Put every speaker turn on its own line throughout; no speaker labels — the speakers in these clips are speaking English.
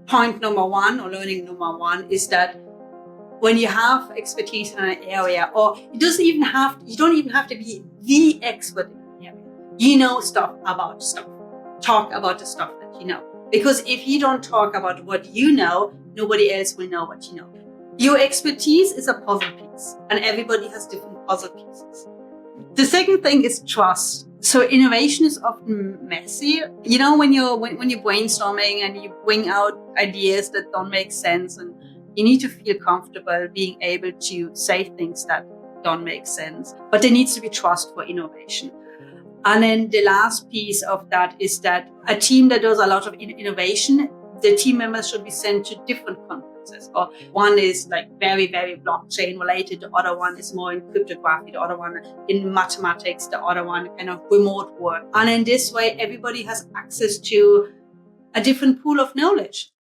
point number one or learning number one is that when you have expertise in an area, or you don't even have to be the expert in an area. You know stuff about stuff. Talk about the stuff that you know. Because if you don't talk about what you know, nobody else will know what you know. Your expertise is a puzzle piece, and everybody has different puzzle pieces. The second thing is trust. So innovation is often messy. You know, when you're brainstorming and you bring out ideas that don't make sense, and you need to feel comfortable being able to say things that don't make sense. But there needs to be trust for innovation. And then the last piece of that is that a team that does a lot of innovation, the team members should be sent to different conferences. Or one is like very, very blockchain related. The other one is more in cryptography. The other one in mathematics. The other one kind of remote work. And in this way, everybody has access to a different pool of knowledge.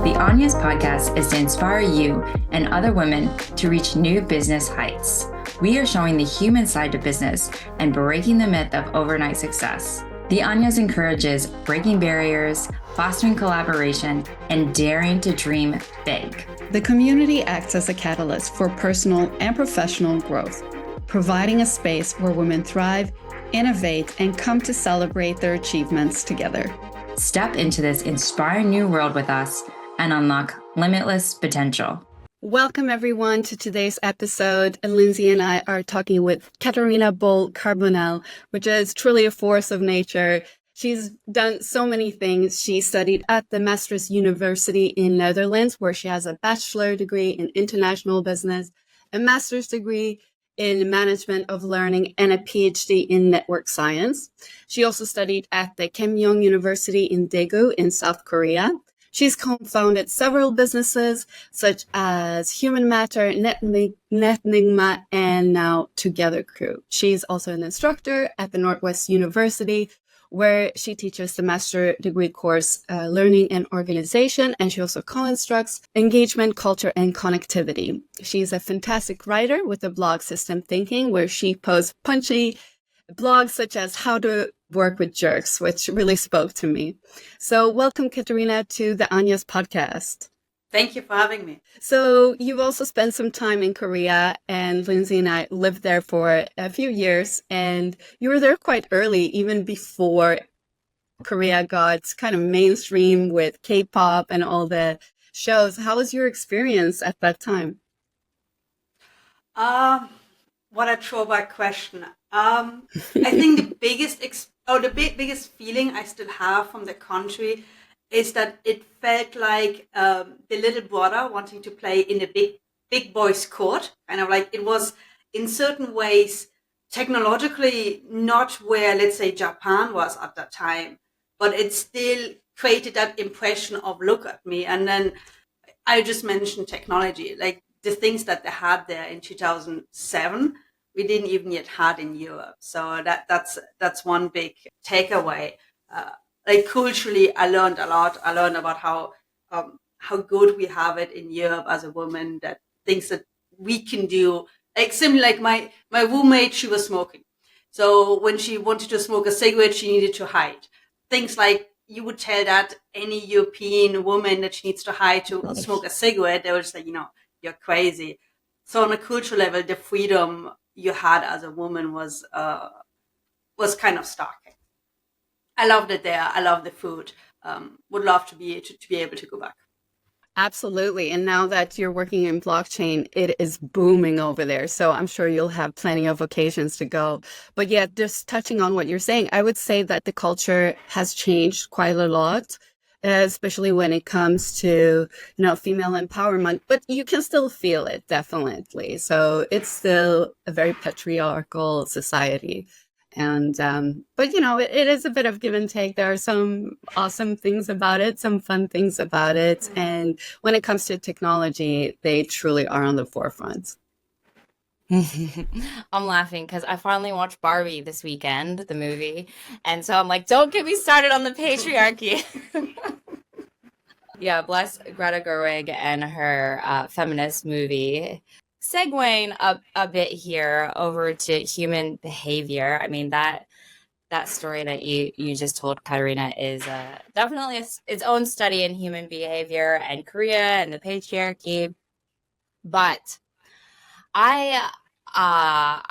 The Anyas Podcast is to inspire you and other women to reach new business heights. We are showing the human side of business and breaking the myth of overnight success. The Anyas encourages breaking barriers, fostering collaboration, and daring to dream big.
The community acts as a catalyst for personal and professional growth, providing a space where women thrive, innovate, and come to celebrate their achievements together.
Step into this inspiring new world with us and unlock limitless potential.
Welcome, everyone, to today's episode. Lindsay and I are talking with Katerina Bohle Carbonell, which is truly a force of nature. She's done so many things. She studied at the Maastricht University in Netherlands, where she has a bachelor degree in international business, a master's degree in management of learning, and a PhD in network science. She also studied at the Keimyung University in Daegu in South Korea. She's co-founded several businesses such as Human Matter, Netnigma, and now TogetherCrew. She's also an instructor at the Northwest University, where she teaches the master degree course, Learning and Organization, and she also co-instructs Engagement, Culture, and Connectivity. She's a fantastic writer with the blog System Thinking, where she posts punchy blogs such as How to Work with Jerks, which really spoke to me. So welcome, Katerina, to the Anyas Podcast.
Thank you for having me.
So you've also spent some time in Korea, and Lindsay and I lived there for a few years, and you were there quite early, even before Korea got kind of mainstream with K-pop and all the shows. How was your experience at that time?
What a throwback question. I think the biggest feeling I still have from the country is that it felt like the little brother wanting to play in the big boys' court. Kind of like it was in certain ways technologically not where, let's say, Japan was at that time, but it still created that impression of look at me. And then I just mentioned technology, like the things that they had there in 2007. We didn't even yet had in Europe. So that's one big takeaway. Like culturally, I learned a lot. I learned about how good we have it in Europe as a woman, that things that we can do. Like similar, like my roommate, she was smoking. So when she wanted to smoke a cigarette, she needed to hide. Things like you would tell that any European woman that she needs to hide to smoke a cigarette, they would say, you're crazy. So on a cultural level, the freedom you had as a woman was kind of stark. I loved it there. I love the food. Would love to be able to go back.
Absolutely. And now that you're working in blockchain, it is booming over there. So I'm sure you'll have plenty of occasions to go. But yeah, just touching on what you're saying, I would say that the culture has changed quite a lot, especially when it comes to, female empowerment, but you can still feel it, definitely. So it's still a very patriarchal society. And, but it is a bit of give and take. There are some awesome things about it, some fun things about it. And when it comes to technology, they truly are on the forefront.
I'm laughing because I finally watched Barbie this weekend, the movie. And so I'm like, don't get me started on the patriarchy. Yeah, bless Greta Gerwig and her feminist movie. Segueing up a bit here over to human behavior. I mean, that that story that you just told, Katerina, is definitely its own study in human behavior and Korea and the patriarchy. But I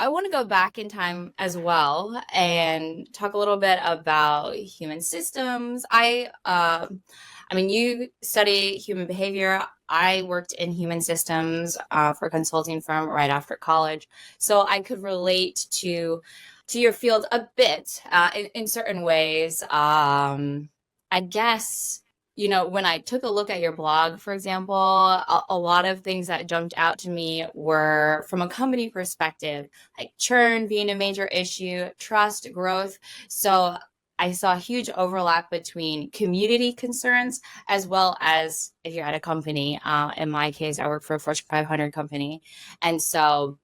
want to go back in time as well and talk a little bit about human systems. I mean, you study human behavior. I worked in human systems for a consulting firm right after college, so I could relate to your field a bit in certain ways. I guess, you know, when I took a look at your blog, for example, a lot of things that jumped out to me were from a company perspective, like churn being a major issue, trust, growth. So I saw a huge overlap between community concerns as well as if you're at a company. In my case, I work for a Fortune 500 company. And so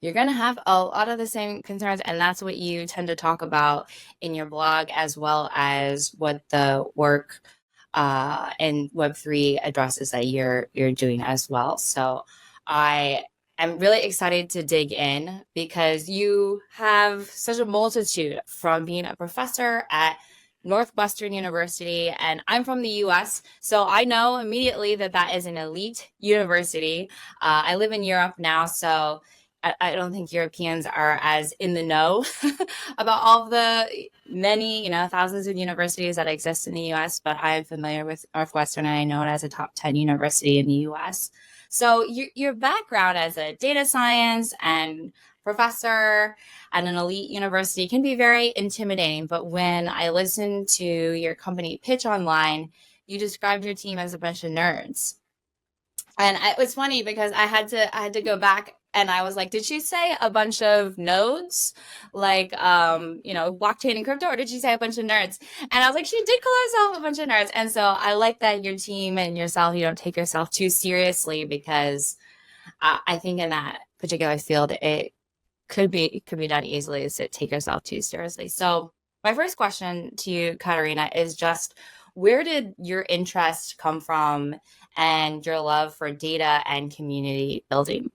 you're going to have a lot of the same concerns, and that's what you tend to talk about in your blog, as well as what the work and Web3 addresses that you're doing as well. So I am really excited to dig in because you have such a multitude, from being a professor at Northwestern University, and I'm from the US, so I know immediately that that is an elite university. I live in Europe now, so I don't think Europeans are as in the know about all of the many, thousands of universities that exist in the US, but I am familiar with Northwestern, and I know it as a top 10 university in the US. So your background as a data science and professor at an elite university can be very intimidating. But when I listened to your company pitch online, you described your team as a bunch of nerds. And it was funny because I had to go back and I was like, did she say a bunch of nodes, like, blockchain and crypto, or did she say a bunch of nerds? And I was like, she did call herself a bunch of nerds. And so I like that your team and yourself, you don't take yourself too seriously, because I think in that particular field, it could be done easily to take yourself too seriously. So my first question to you, Katerina, is just, where did your interest come from and your love for data and community building?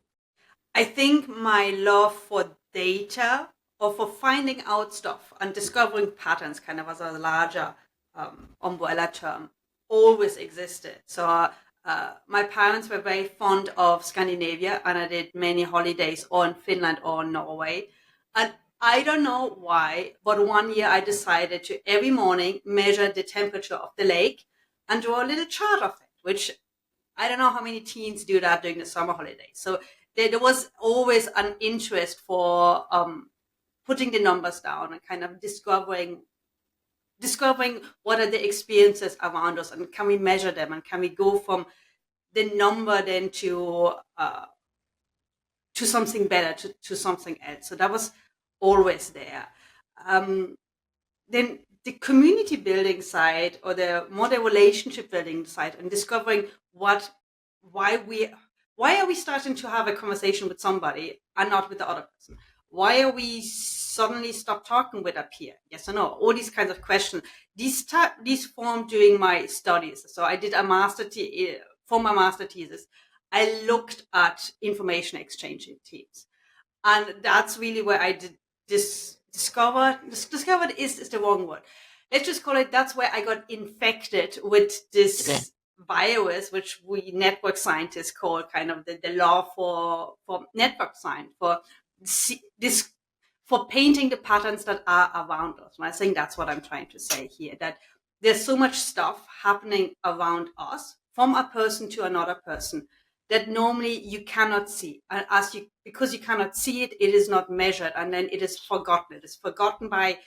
I think my love for data, or for finding out stuff and discovering patterns, kind of as a larger umbrella term, always existed. So my parents were very fond of Scandinavia, and I did many holidays on Finland or Norway. And I don't know why, but one year I decided to every morning measure the temperature of the lake and draw a little chart of it, which I don't know how many teens do that during the summer holidays. So there was always an interest for putting the numbers down and kind of discovering what are the experiences around us, and can we measure them, and can we go from the number then to something better, to something else. So that was always there. Then the community building side, or the relationship building side, and discovering why are we starting to have a conversation with somebody and not with the other person? Why are we suddenly stop talking with a peer? Yes or no? All these kinds of questions. These formed during my studies. So I did for my master thesis. I looked at information exchange in teams, and that's really where I did discovered is the wrong word. Let's just call it, that's where I got infected with this virus, which we network scientists call kind of the law for network science, for painting the patterns that are around us. And I think that's what I'm trying to say here, that there's so much stuff happening around us from a person to another person that normally you cannot see. And because you cannot see it, it is not measured, and then it is forgotten. It is forgotten by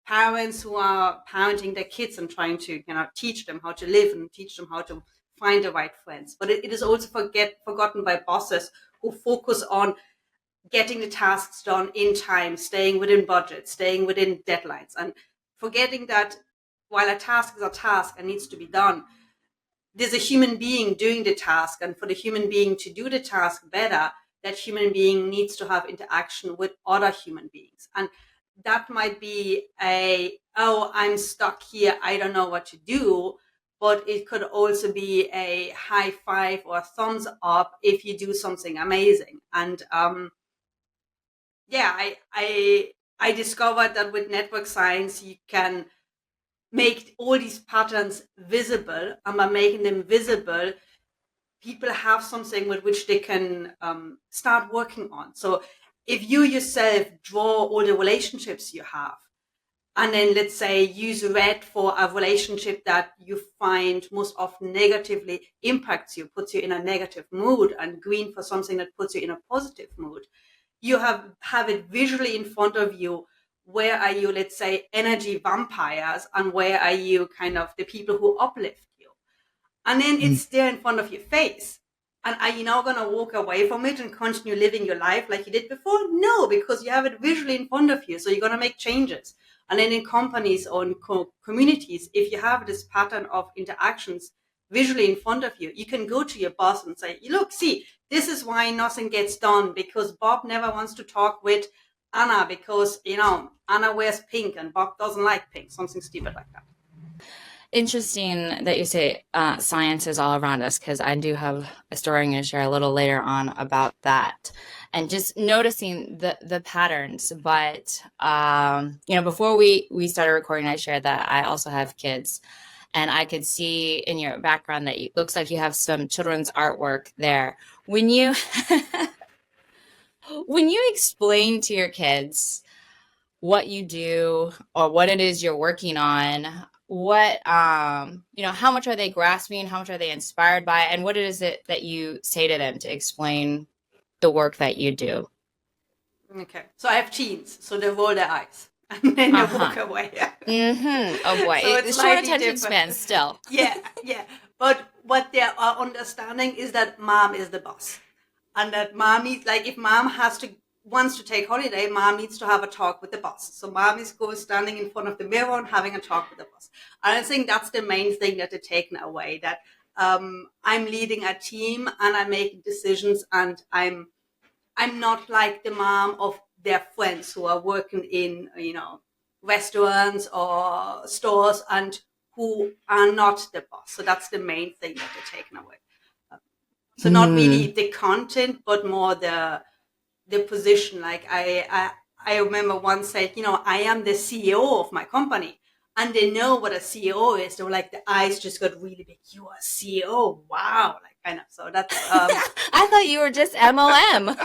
parents who are parenting their kids and trying to teach them how to live and teach them how to find the right friends. But it is also forgotten by bosses who focus on getting the tasks done in time, staying within budget, staying within deadlines, and forgetting that while a task is a task and needs to be done, there's a human being doing the task, and for the human being to do the task better, that human being needs to have interaction with other human beings. And that might be I'm stuck here, I don't know what to do, but it could also be a high five or a thumbs up if you do something amazing. And I I discovered that with network science, you can make all these patterns visible, and by making them visible, people have something with which they can start working on. So if you yourself draw all the relationships you have, and then let's say use red for a relationship that you find most often negatively impacts you, puts you in a negative mood, and green for something that puts you in a positive mood, you have it visually in front of you. Where are you, let's say, energy vampires, and where are you kind of the people who uplift you? And then it's there in front of your face. And are you now going to walk away from it and continue living your life like you did before? No, because you have it visually in front of you. So you're going to make changes. And then in companies or in communities, if you have this pattern of interactions visually in front of you, you can go to your boss and say, look, see, this is why nothing gets done, because Bob never wants to talk with Anna because, Anna wears pink and Bob doesn't like pink, something stupid like that.
Interesting that you say science is all around us, because I do have a story I'm going to share a little later on about that, and just noticing the patterns. But before we started recording, I shared that I also have kids, and I could see in your background that it looks like you have some children's artwork there. When you when you explain to your kids what you do or what it is you're working on, what how much are they grasping, how much are they inspired by, and what is it that you say to them to explain the work that you do?
Okay, so I have teens, so they roll their eyes and then they walk away.
Oh boy,
So
it's short attention span still.
yeah but what they are understanding is that mom is the boss, and that mom needs, like, if mom wants to take holiday, mom needs to have a talk with the boss. So mom is standing in front of the mirror and having a talk with the boss. And I think that's the main thing that they're taking away, that I'm leading a team and I'm making decisions, and I'm not like the mom of their friends who are working in, restaurants or stores and who are not the boss. So that's the main thing that they're taking away. So not really the content, but more the position. Like I remember once said, I am the CEO of my company, and they know what a CEO is. They were like, the eyes just got really big. You are CEO, wow, like kind of. So that's.
I thought you were just MLM.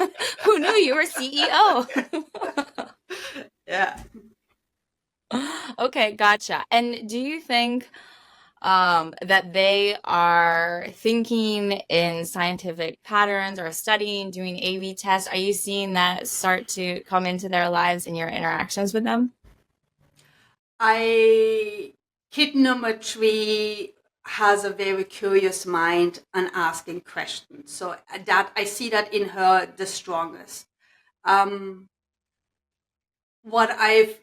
Who knew you were CEO?
Yeah.
Okay, gotcha. And do you think that they are thinking in scientific patterns or studying, doing A/B tests? Are you seeing that start to come into their lives in your interactions with them?
Kid number 3 has a very curious mind and asking questions. So that I see that in her the strongest. What I've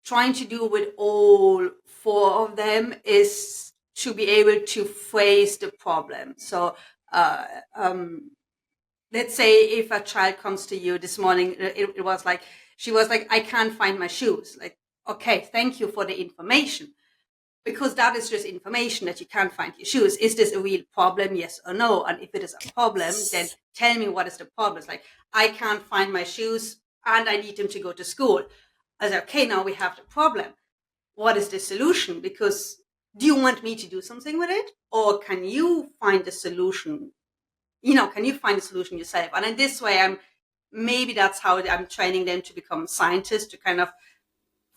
trying to do with all 4 of them is to be able to phrase the problem. So let's say if a child comes to you this morning, it was like, she was like, I can't find my shoes. Like, okay, thank you for the information. Because that is just information that you can't find your shoes. Is this a real problem? Yes or no? And if it is a problem, then tell me what is the problem. It's like, I can't find my shoes and I need them to go to school. I said, okay, now we have the problem. What is the solution? Because do you want me to do something with it? Or can you find the solution? Can you find the solution yourself? And in this way, maybe that's how I'm training them to become scientists, to kind of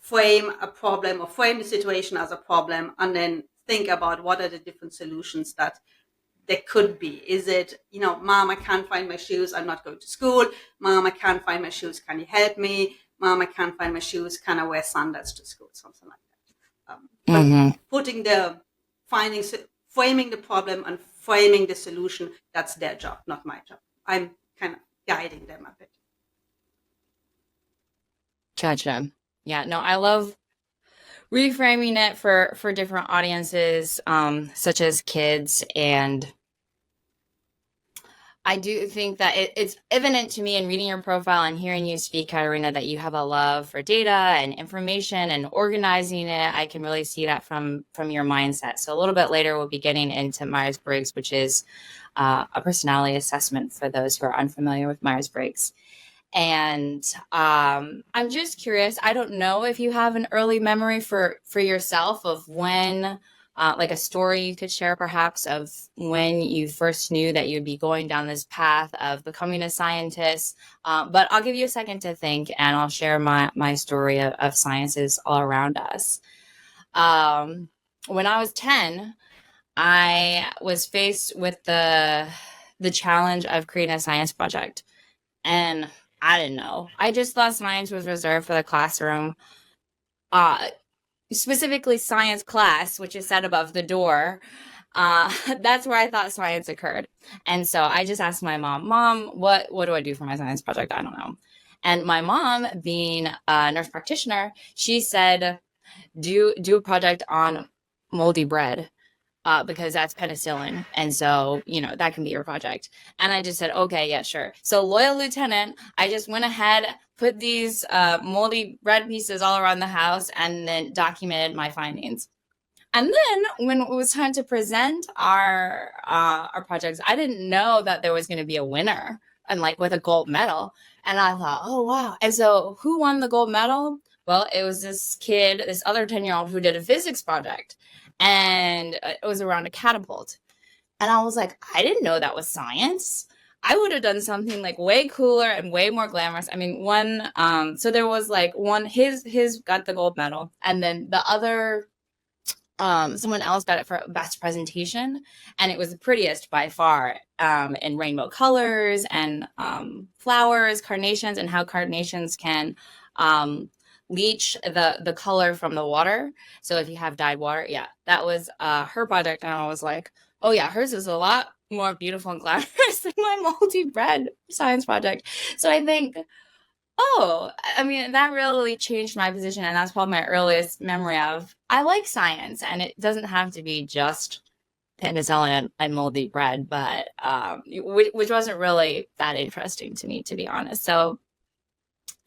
frame a problem or frame the situation as a problem, and then think about what are the different solutions that there could be. Is it, Mom, I can't find my shoes, I'm not going to school. Mom, I can't find my shoes, can you help me? Mom, I can't find my shoes, can I wear sandals to school? Something like that. But framing the problem and framing the solution, that's their job, not my job. I'm kind of guiding them a bit.
Gotcha. Yeah, no, I love reframing it for different audiences, such as kids. And I do think that it's evident to me in reading your profile and hearing you speak, Katerina, that you have a love for data and information and organizing it. I can really see that from your mindset. So a little bit later, we'll be getting into Myers-Briggs, which is a personality assessment for those who are unfamiliar with Myers-Briggs. And I'm just curious. I don't know if you have an early memory for yourself of when, like a story you could share perhaps of when you first knew that you'd be going down this path of becoming a scientist. But I'll give you a second to think, and I'll share my story of sciences all around us. When I was 10, I was faced with the challenge of creating a science project. And I didn't know. I just thought science was reserved for the classroom, specifically science class, which is set above the door. That's where I thought science occurred. And so I just asked my Mom, what do I do for my science project? I don't know. And my mom, being a nurse practitioner, she said, do a project on moldy bread. Because that's penicillin. And so, that can be your project. And I just said, okay, yeah, sure. So loyal lieutenant, I just went ahead, put these moldy bread pieces all around the house, and then documented my findings. And then when it was time to present our projects, I didn't know that there was going to be a winner and like with a gold medal. And I thought, oh, wow. And so who won the gold medal? Well, it was this kid, this other 10-year-old who did a physics project. And it was around a catapult. And I was like, I didn't know that was science. I would have done something like way cooler and way more glamorous. I mean, so there was like one, his got the gold medal. And then the other, someone else got it for best presentation. And it was the prettiest by far, in rainbow colors and flowers, carnations, and how carnations can leach the color from the water. So if you have dyed water, yeah, that was her project. And I was like, oh yeah, hers is a lot more beautiful and glamorous than my moldy bread science project. So I think, that really changed my position. And that's probably my earliest memory of, I like science, and it doesn't have to be just penicillin and moldy bread, but which wasn't really that interesting to me, to be honest. So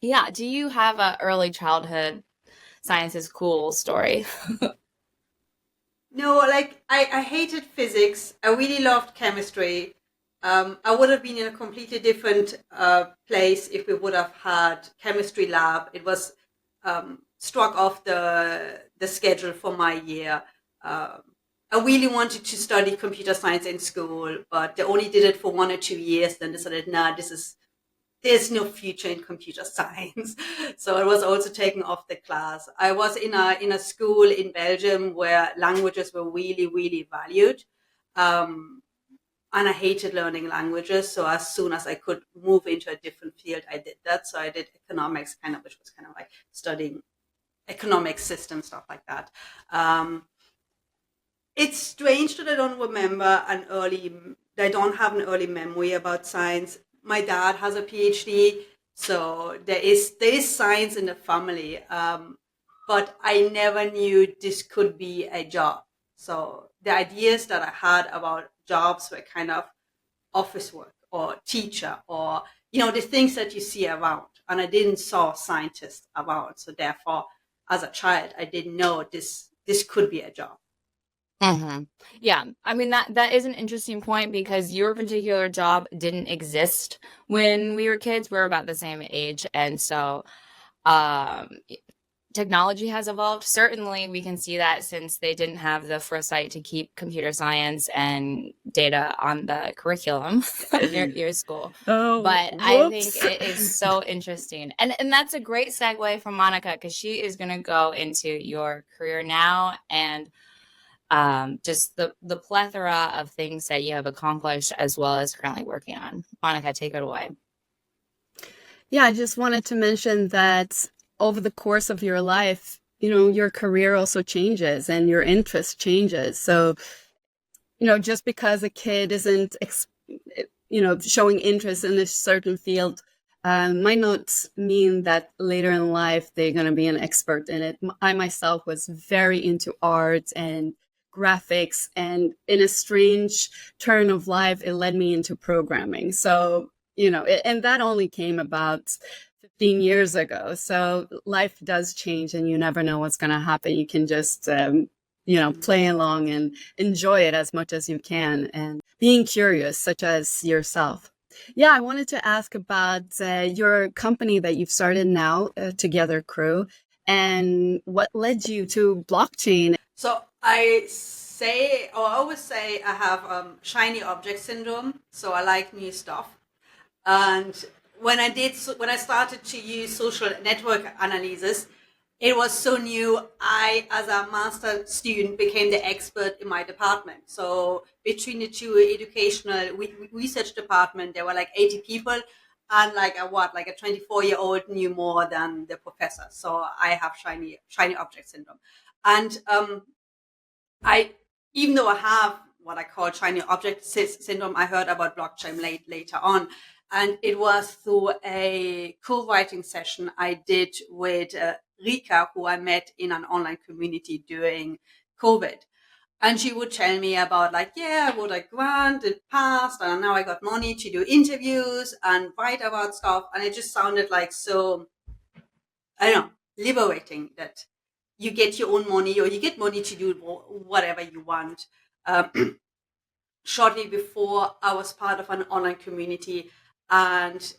yeah. Do you have a early childhood science is cool story?
No, like I hated physics. I really loved chemistry. I would have been in a completely different place if we would have had chemistry lab. It was struck off the schedule for my year. I really wanted to study computer science in school, but they only did it for 1 or 2 years. Then decided, nah, there's no future in computer science. So I was also taken off the class. I was in a school in Belgium where languages were really, really valued. And I hated learning languages. So as soon as I could move into a different field, I did that. So I did economics, which was kind of like studying economic systems, stuff like that. It's strange that I don't have an early memory about science. My dad has a PhD, so there is science in the family, but I never knew this could be a job. So the ideas that I had about jobs were kind of office work or teacher or, the things that you see around. And I didn't saw scientists around. So therefore, as a child, I didn't know this could be a job.
Mm-hmm. Yeah, that is an interesting point because your particular job didn't exist when we were kids. We're about the same age, and so technology has evolved. Certainly, we can see that since they didn't have the foresight to keep computer science and data on the curriculum at your school.
Oh,
but
whoops.
I think it is so interesting, and that's a great segue from Monica because she is going to go into your career now and just the plethora of things that you have accomplished as well as currently working on. Monica, take it away.
Yeah, I just wanted to mention that over the course of your life, your career also changes and your interest changes. So, just because a kid isn't, showing interest in a certain field, might not mean that later in life they're going to be an expert in it. I myself was very into art and graphics, and in a strange turn of life, it led me into programming. So, and that only came about 15 years ago. So life does change and you never know what's going to happen. You can just, play along and enjoy it as much as you can and being curious, such as yourself. Yeah, I wanted to ask about your company that you've started now, TogetherCrew, and what led you to blockchain.
So I always say I have shiny object syndrome. So I like new stuff. And when I started to use social network analysis, it was so new. I, as a master student, became the expert in my department. So between the two educational research department, there were like 80 people, and like a 24-year-old knew more than the professor. So I have shiny object syndrome, and I, even though I have what I call shiny object syndrome, I heard about blockchain later on. And it was through a co-writing session I did with Rika, who I met in an online community during COVID. And she would tell me about like, yeah, I wrote a grant, it passed, and now I got money to do interviews and write about stuff. And it just sounded like so, I don't know, liberating that you get your own money or you get money to do whatever you want. Shortly before, I was part of an online community, and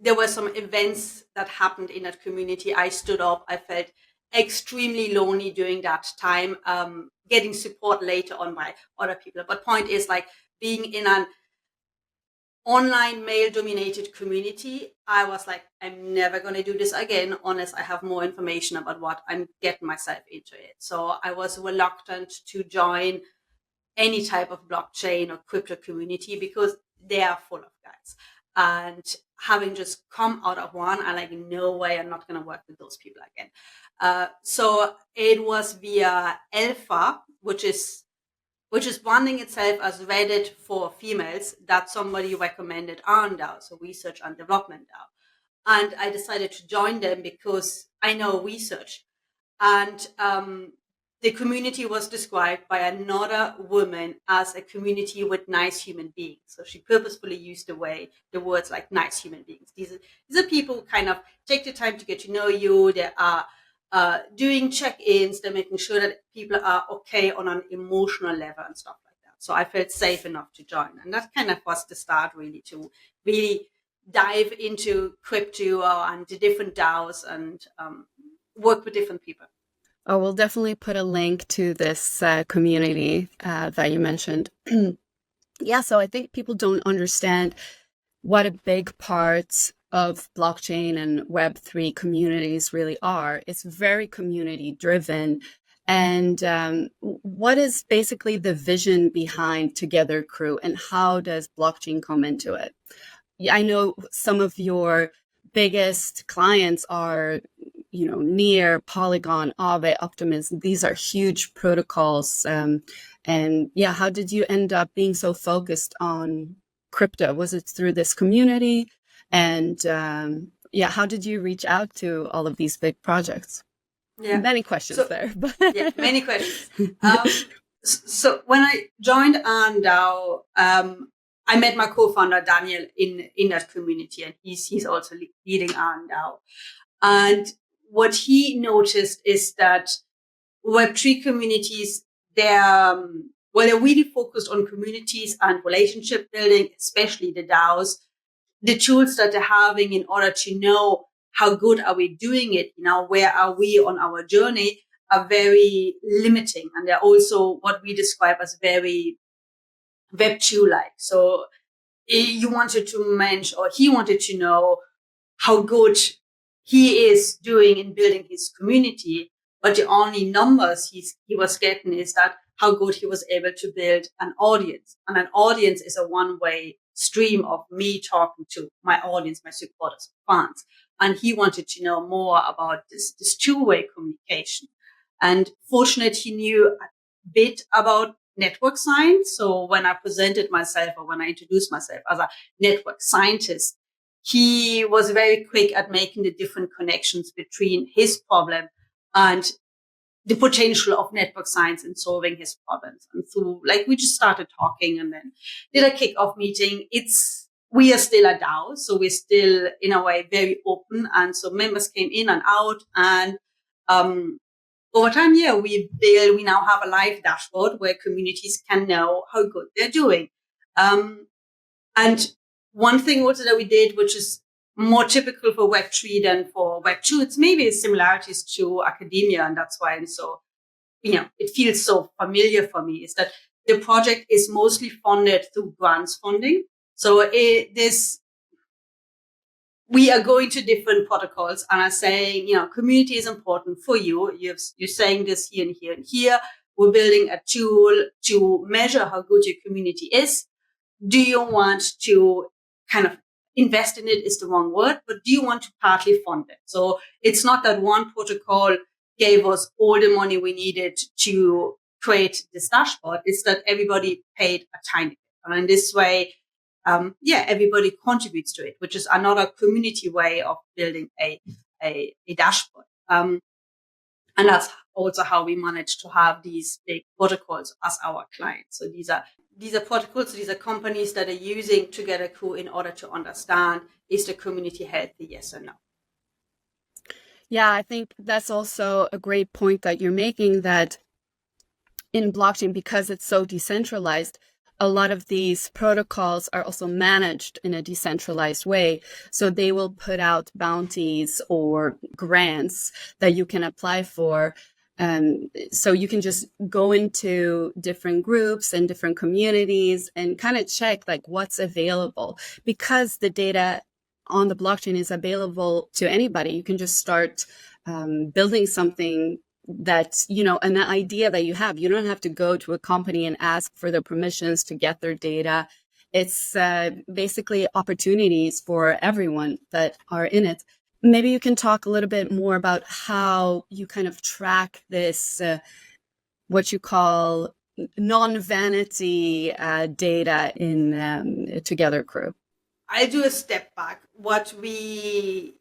there were some events that happened in that community. I stood up. I felt extremely lonely during that time, getting support later on by other people. But point is, like, being in an online male dominated community, I was like, I'm never going to do this again unless I have more information about what I'm getting myself into it. So I was reluctant to join any type of blockchain or crypto community because they are full of guys. And having just come out of one, I like, no way, I'm not going to work with those people again. So it was via Alpha, which is branding itself as Reddit for females, that somebody recommended RNDAO, so Research and Development DAO. And I decided to join them because I know research. And the community was described by another woman as a community with nice human beings. So she purposefully used the words like nice human beings. These are people who kind of take the time to get to know you. They are doing check-ins. They're making sure that people are okay on an emotional level and stuff like that. So I felt safe enough to join. And that kind of was the start really to really dive into crypto and the different DAOs and work with different people.
Oh, we'll definitely put a link to this community that you mentioned. Yeah, so I think people don't understand what a big part of blockchain and Web3 communities really are. It's very community driven. And what is basically the vision behind TogetherCrew, and how does blockchain come into it? I know some of your biggest clients are, Near, Polygon, Aave, Optimism. These are huge protocols. And yeah, how did you end up being so focused on crypto? Was it through this community? And how did you reach out to all of these big projects? Yeah. Many questions there.
Yeah, many questions. So when I joined RNDAO, I met my co-founder Daniel in that community, and he's also leading RNDAO. And what he noticed is that Web3 communities, they're really focused on communities and relationship building, especially the DAOs. The tools that they're having in order to know how good are we doing it, where are we on our journey, are very limiting. And they're also what we describe as very Web2-like. So he wanted to know how good he is doing in building his community, but the only numbers he was getting is that how good he was able to build an audience. And an audience is a one-way stream of me talking to my audience, my supporters, fans. And he wanted to know more about this two-way communication. And fortunately, he knew a bit about network science. So when I presented myself, or when I introduced myself as a network scientist, he was very quick at making the different connections between his problem and the potential of network science in solving his problems. And so, we just started talking and then did a kickoff meeting. We are still a DAO, so we're still, in a way, very open. And so members came in and out. And over time, we now have a live dashboard where communities can know how good they're doing. And one thing also that we did, which is more typical for Web3 than for Web2, it's maybe similarities to academia, and that's why I'm so, it feels so familiar for me, is that the project is mostly funded through grants funding. So we are going to different protocols and are saying, community is important for you. You're saying this here and here and here. We're building a tool to measure how good your community is. Do you want to kind of invest in it is the wrong word, but do you want to partly fund it? So it's not that one protocol gave us all the money we needed to create this dashboard. It's that everybody paid a tiny bit. And in this way, everybody contributes to it, which is another community way of building a dashboard. And that's also how we manage to have these big protocols as our clients. So these are protocols, these are companies that are using TogetherCrew in order to understand, is the community healthy, yes or no?
Yeah, I think that's also a great point that you're making, that in blockchain, because it's so decentralized, a lot of these protocols are also managed in a decentralized way. So they will put out bounties or grants that you can apply for. So you can just go into different groups and different communities and kind of check like what's available, because the data on the blockchain is available to anybody. You can just start building something that, an idea that you have. You don't have to go to a company and ask for the permissions to get their data. It's basically opportunities for everyone that are in it. Maybe you can talk a little bit more about how you kind of track this, what you call non-vanity data in TogetherCrew.
I'll do a step back. What we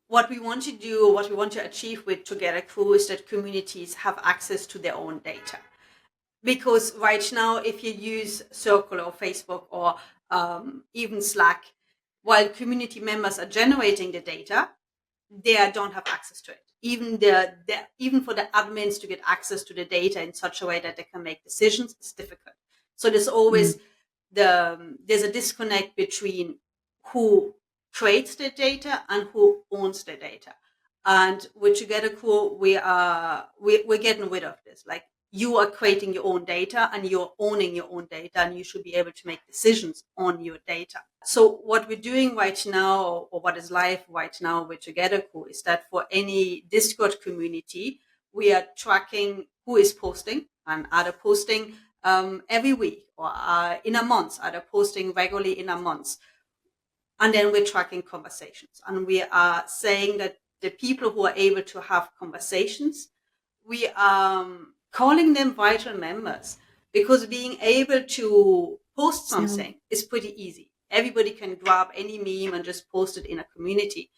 want to do, what we want to achieve with TogetherCrew is that communities have access to their own data. Because right now, if you use Circle or Facebook or even Slack, while community members are generating the data, they don't have access to it. Even for the admins to get access to the data in such a way that they can make decisions, it's difficult. So there's always there's a disconnect between who creates the data and who owns the data. And with TogetherCrew, we're getting rid of this. Like, you are creating your own data and you're owning your own data, and you should be able to make decisions on your data. So what we're doing right now, or what is live right now with TogetherCrew, is that for any Discord community, we are tracking who is posting, and are they posting every week or in a month, are they posting regularly in a month. And then we're tracking conversations, and we are saying that the people who are able to have conversations, we are calling them vital members, because being able to post something is pretty easy. Everybody can grab any meme and just post it in a community.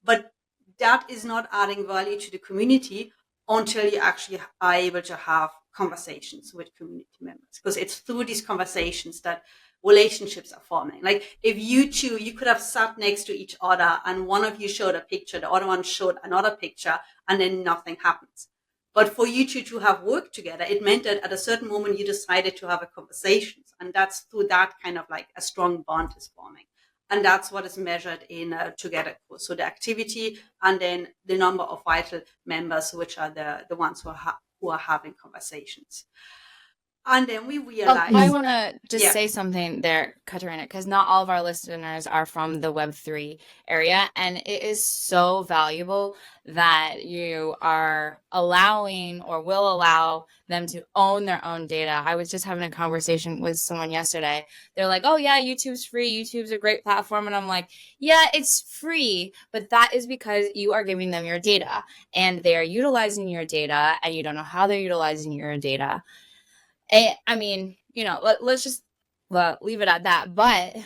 But that is not adding value to the community until you actually are able to have conversations with community members, because it's through these conversations that relationships are forming. Like, if you could have sat next to each other and one of you showed a picture, the other one showed another picture, and then nothing happens. But for you two to have worked together, it meant that at a certain moment you decided to have a conversation. And that's through that kind of like a strong bond is forming. And that's what is measured in TogetherCrew. So the activity, and then the number of vital members, which are the ones who are having conversations. And then we realized...
I want to just say something there, Katerina, because not all of our listeners are from the Web3 area. And it is so valuable that you are allowing or will allow them to own their own data. I was just having a conversation with someone yesterday. They're like, oh, yeah, YouTube's free. YouTube's a great platform. And I'm like, yeah, it's free. But that is because you are giving them your data, and they are utilizing your data, and you don't know how they're utilizing your data. I mean, let's just leave it at that. But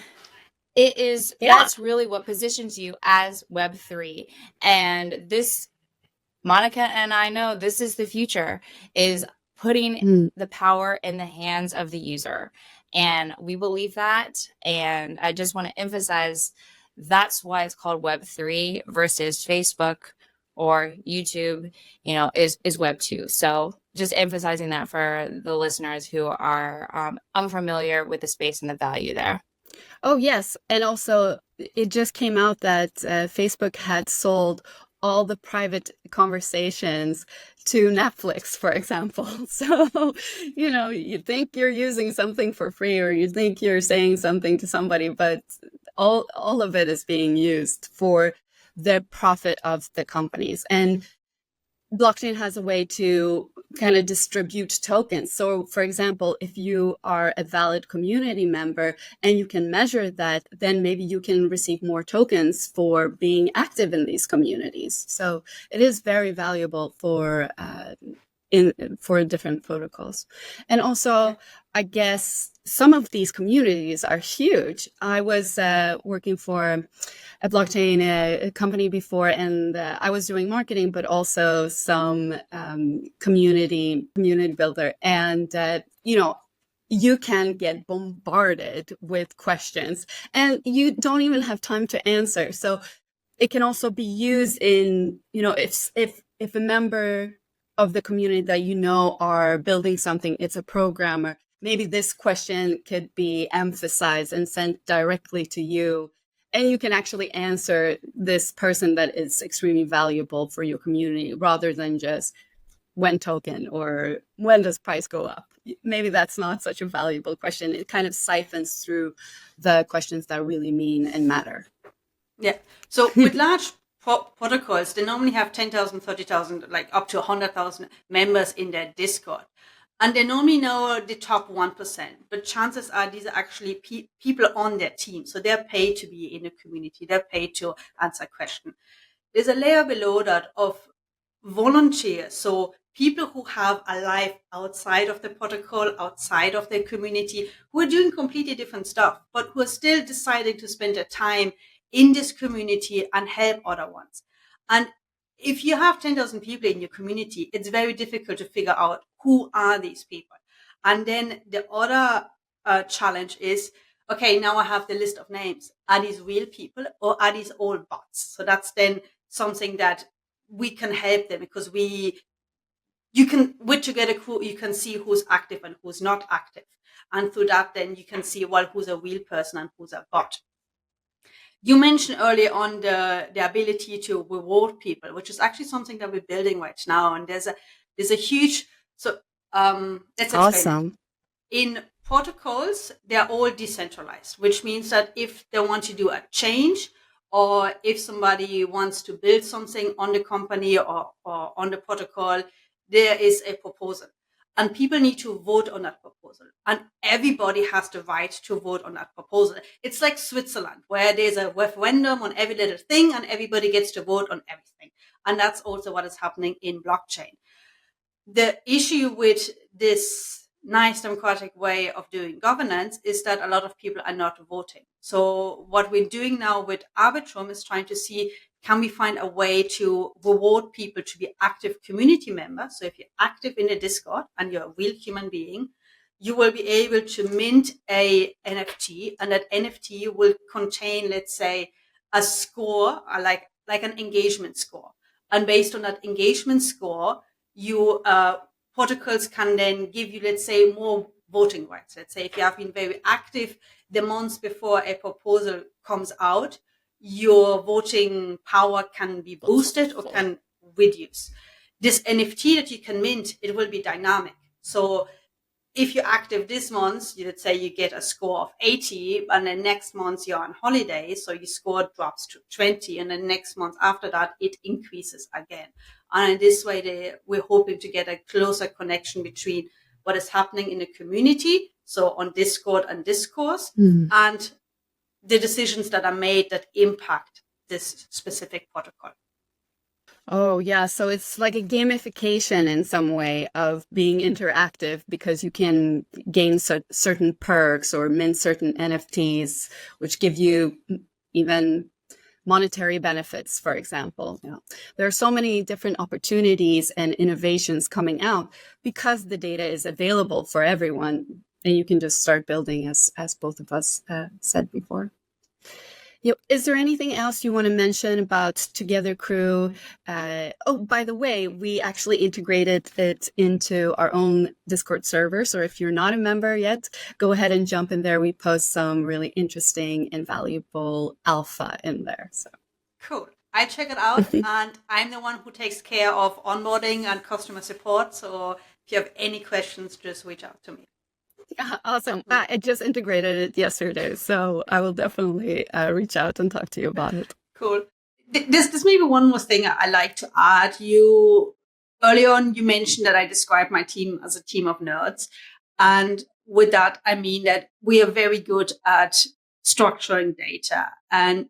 it is, that's really what positions you as Web3. And this, Monica and I know this is the future, is putting the power in the hands of the user. And we believe that. And I just want to emphasize that's why it's called Web3 versus Facebook or YouTube, is Web 2. So just emphasizing that for the listeners who are unfamiliar with the space and the value there.
Oh, yes. And also, it just came out that Facebook had sold all the private conversations to Netflix, for example. So, you think you're using something for free, or you think you're saying something to somebody, but all of it is being used for the profit of the companies. And blockchain has a way to kind of distribute tokens. So, for example, if you are a valid community member and you can measure that, then maybe you can receive more tokens for being active in these communities. So it is very valuable for different protocols. And also, I guess some of these communities are huge. I was working for a blockchain company before, and I was doing marketing, but also some community builder. And, you can get bombarded with questions and you don't even have time to answer. So it can also be used in, if a member of the community that are building something, it's a programmer, maybe this question could be emphasized and sent directly to you, and you can actually answer this person that is extremely valuable for your community, rather than just when token or when does price go up. Maybe that's not such a valuable question. It kind of siphons through the questions that really mean and matter.
Yeah. So with large protocols, they normally have 10,000, 30,000, like up to 100,000 members in their Discord. And they normally know the top 1%. But chances are these are actually people on their team. So they're paid to be in a community. They're paid to answer questions. There's a layer below that of volunteers. So people who have a life outside of the protocol, outside of their community, who are doing completely different stuff, but who are still deciding to spend their time in this community and help other ones. And if you have 10,000 people in your community, it's very difficult to figure out who are these people. And then the other challenge is, okay, now I have the list of names. Are these real people or are these all bots? So that's then something that we can help them, because with TogetherCrew, you can see who's active and who's not active. And through that, then you can see, well, who's a real person and who's a bot. You mentioned earlier on the ability to reward people, which is actually something that we're building right now. And there's a huge, so let's
awesome.
In protocols, they're all decentralized, which means that if they want to do a change, or if somebody wants to build something on the company or on the protocol, there is a proposal. And people need to vote on that proposal. And everybody has the right to vote on that proposal. It's like Switzerland, where there's a referendum on every little thing and everybody gets to vote on everything. And that's also what is happening in blockchain. The issue with this nice democratic way of doing governance is that a lot of people are not voting. So what we're doing now with Arbitrum is trying to see, can we find a way to reward people to be active community members? So if you're active in the Discord and you're a real human being, you will be able to mint a NFT, and that NFT will contain, let's say, a score, like an engagement score. And based on that engagement score, you protocols can then give you, let's say, more voting rights. Let's say if you have been very active the months before a proposal comes out, your voting power can be boosted or can reduce. This NFT that you can mint, it will be dynamic. So if you're active this month, let's say you get a score of 80, and then next month you're on holiday, so your score drops to 20, and then next month after that, it increases again. And in this way, we're hoping to get a closer connection between what is happening in the community, so on Discord and Discourse, and the decisions that are made that impact this specific protocol.
Oh, yeah. So it's like a gamification in some way of being interactive, because you can gain certain perks or mint certain NFTs, which give you even monetary benefits, for example. There are so many different opportunities and innovations coming out because the data is available for everyone, and you can just start building, as both of us said before. Is there anything else you want to mention about TogetherCrew? Oh, by the way, we actually integrated it into our own Discord server. So if you're not a member yet, go ahead and jump in there. We post some really interesting and valuable alpha in there. So
Cool. I check it out, and I'm the one who takes care of onboarding and customer support. So if you have any questions, just reach out to me.
yeah, awesome. I just integrated it yesterday, so I will definitely reach out and talk to you about it.
Cool. This may be one more thing I like to add. You early on, you mentioned that I described my team as a team of nerds. And with that, I mean that we are very good at structuring data. And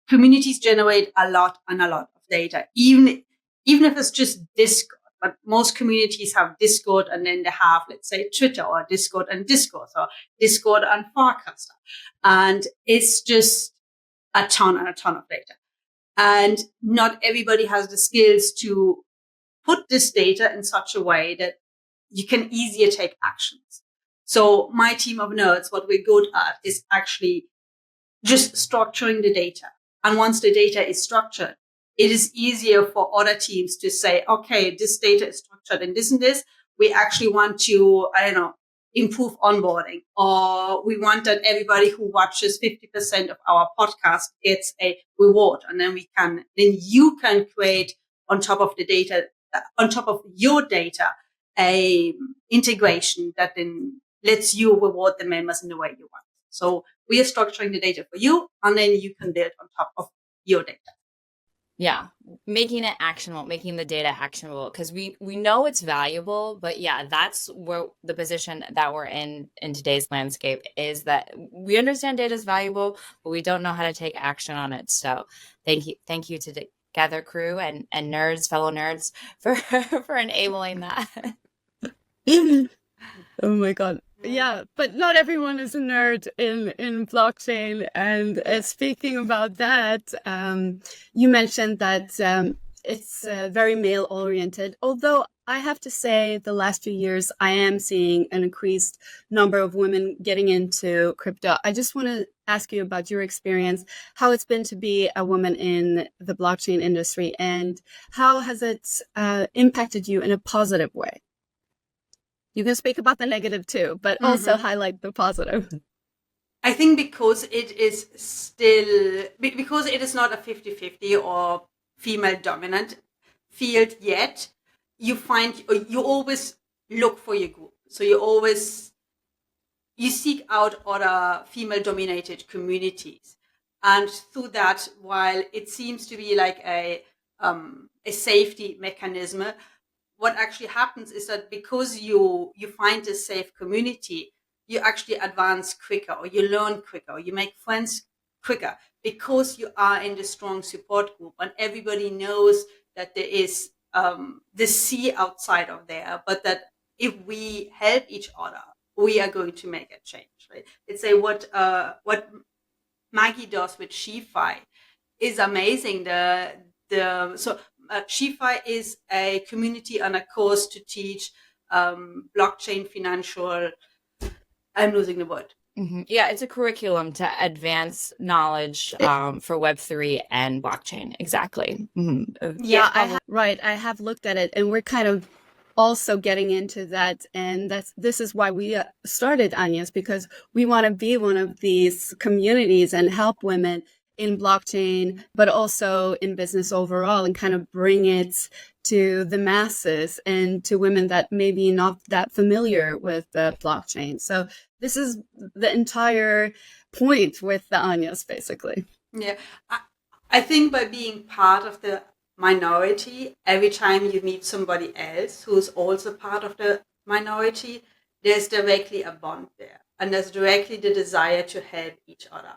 communities generate a lot of data, even if it's just Discord. But most communities have Discord, and then they have, let's say, Twitter, or Discord and Discourse, or Discord and Farcaster. And it's just a ton of data. And not everybody has the skills to put this data in such a way that you can easier take actions. So my team of nerds, what we're good at is actually just structuring the data. And once the data is structured, it is easier for other teams to say, okay, this data is structured in this and this. We actually want to, improve onboarding, or we want that everybody who watches 50% of our podcast gets a reward. And then you can create on top of the data, on top of your data, a integration that then lets you reward the members in the way you want. So we are structuring the data for you, and then you can build on top of your data.
Yeah, making it actionable, making the data actionable, because we know it's valuable, but yeah, that's where the position that we're in today's landscape is, that we understand data is valuable, but we don't know how to take action on it. So thank you to TogetherCrew and nerds, fellow nerds, for enabling that.
Oh my God. Yeah, but not everyone is a nerd in blockchain. And speaking about that, you mentioned that it's very male oriented. Although I have to say, the last few years, I am seeing an increased number of women getting into crypto. I just want to ask you about your experience, how it's been to be a woman in the blockchain industry, and how has it impacted you in a positive way? You can speak about the negative too, but also highlight the positive.
I think because it is not a 50-50 or female dominant field yet, you always look for your group. So you seek out other female dominated communities. And through that, while it seems to be like a safety mechanism, what actually happens is that because you find a safe community, you actually advance quicker, or you learn quicker, or you make friends quicker, because you are in the strong support group, and everybody knows that there is the sea outside of there, but that if we help each other, we are going to make a change, right? It's what Maggie does with SheFi is amazing. SheFi is a community and a course to teach blockchain financial. I'm losing the word.
Mm-hmm. Yeah, it's a curriculum to advance knowledge for Web3 and blockchain. Exactly. Mm-hmm.
Yeah, I have looked at it, and we're kind of also getting into that. And this is why we started Anyas, because we want to be one of these communities and help women in blockchain, but also in business overall, and kind of bring it to the masses and to women that may be not that familiar with the blockchain. So this is the entire point with the Anyas, basically.
Yeah, I think by being part of the minority, every time you meet somebody else who's also part of the minority, there's directly a bond there, and there's directly the desire to help each other.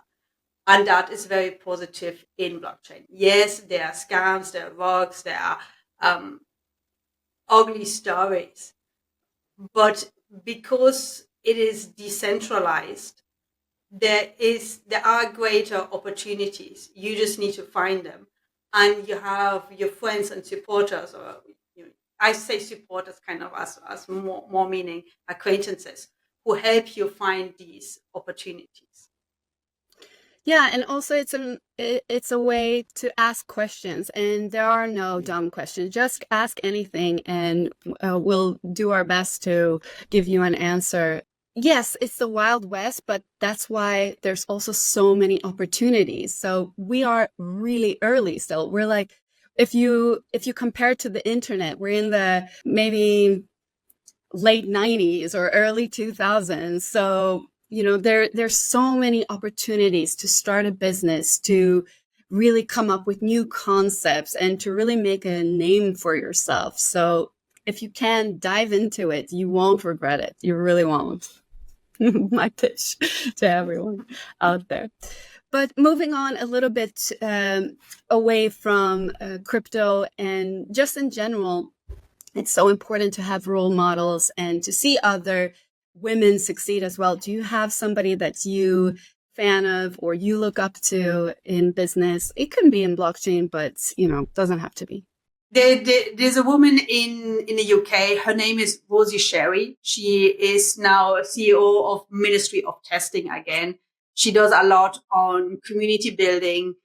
And that is very positive in blockchain. Yes, there are scams, there are bugs, there are ugly stories. But because it is decentralized, there are greater opportunities. You just need to find them. And you have your friends and supporters, or I say supporters kind of as more meaning acquaintances, who help you find these opportunities.
Yeah, and also it's a way to ask questions, and there are no dumb questions. Just ask anything, and we'll do our best to give you an answer. Yes, it's the Wild West, but that's why there's also so many opportunities. So we are really early still. We're like, if you compare to the internet, we're in the maybe late 90s or early 2000s. So, there's so many opportunities to start a business, to really come up with new concepts and to really make a name for yourself. So if you can dive into it, you won't regret it. You really won't. My pitch to everyone out there. But moving on a little bit away from crypto and just in general, it's so important to have role models and to see other women succeed as well. Do you have somebody that you fan of or you look up to in business? It can be in blockchain, but doesn't have to be.
There's a woman in the UK. Her name is Rosie Sherry. She is now CEO of Ministry of Testing again. She does a lot on community building.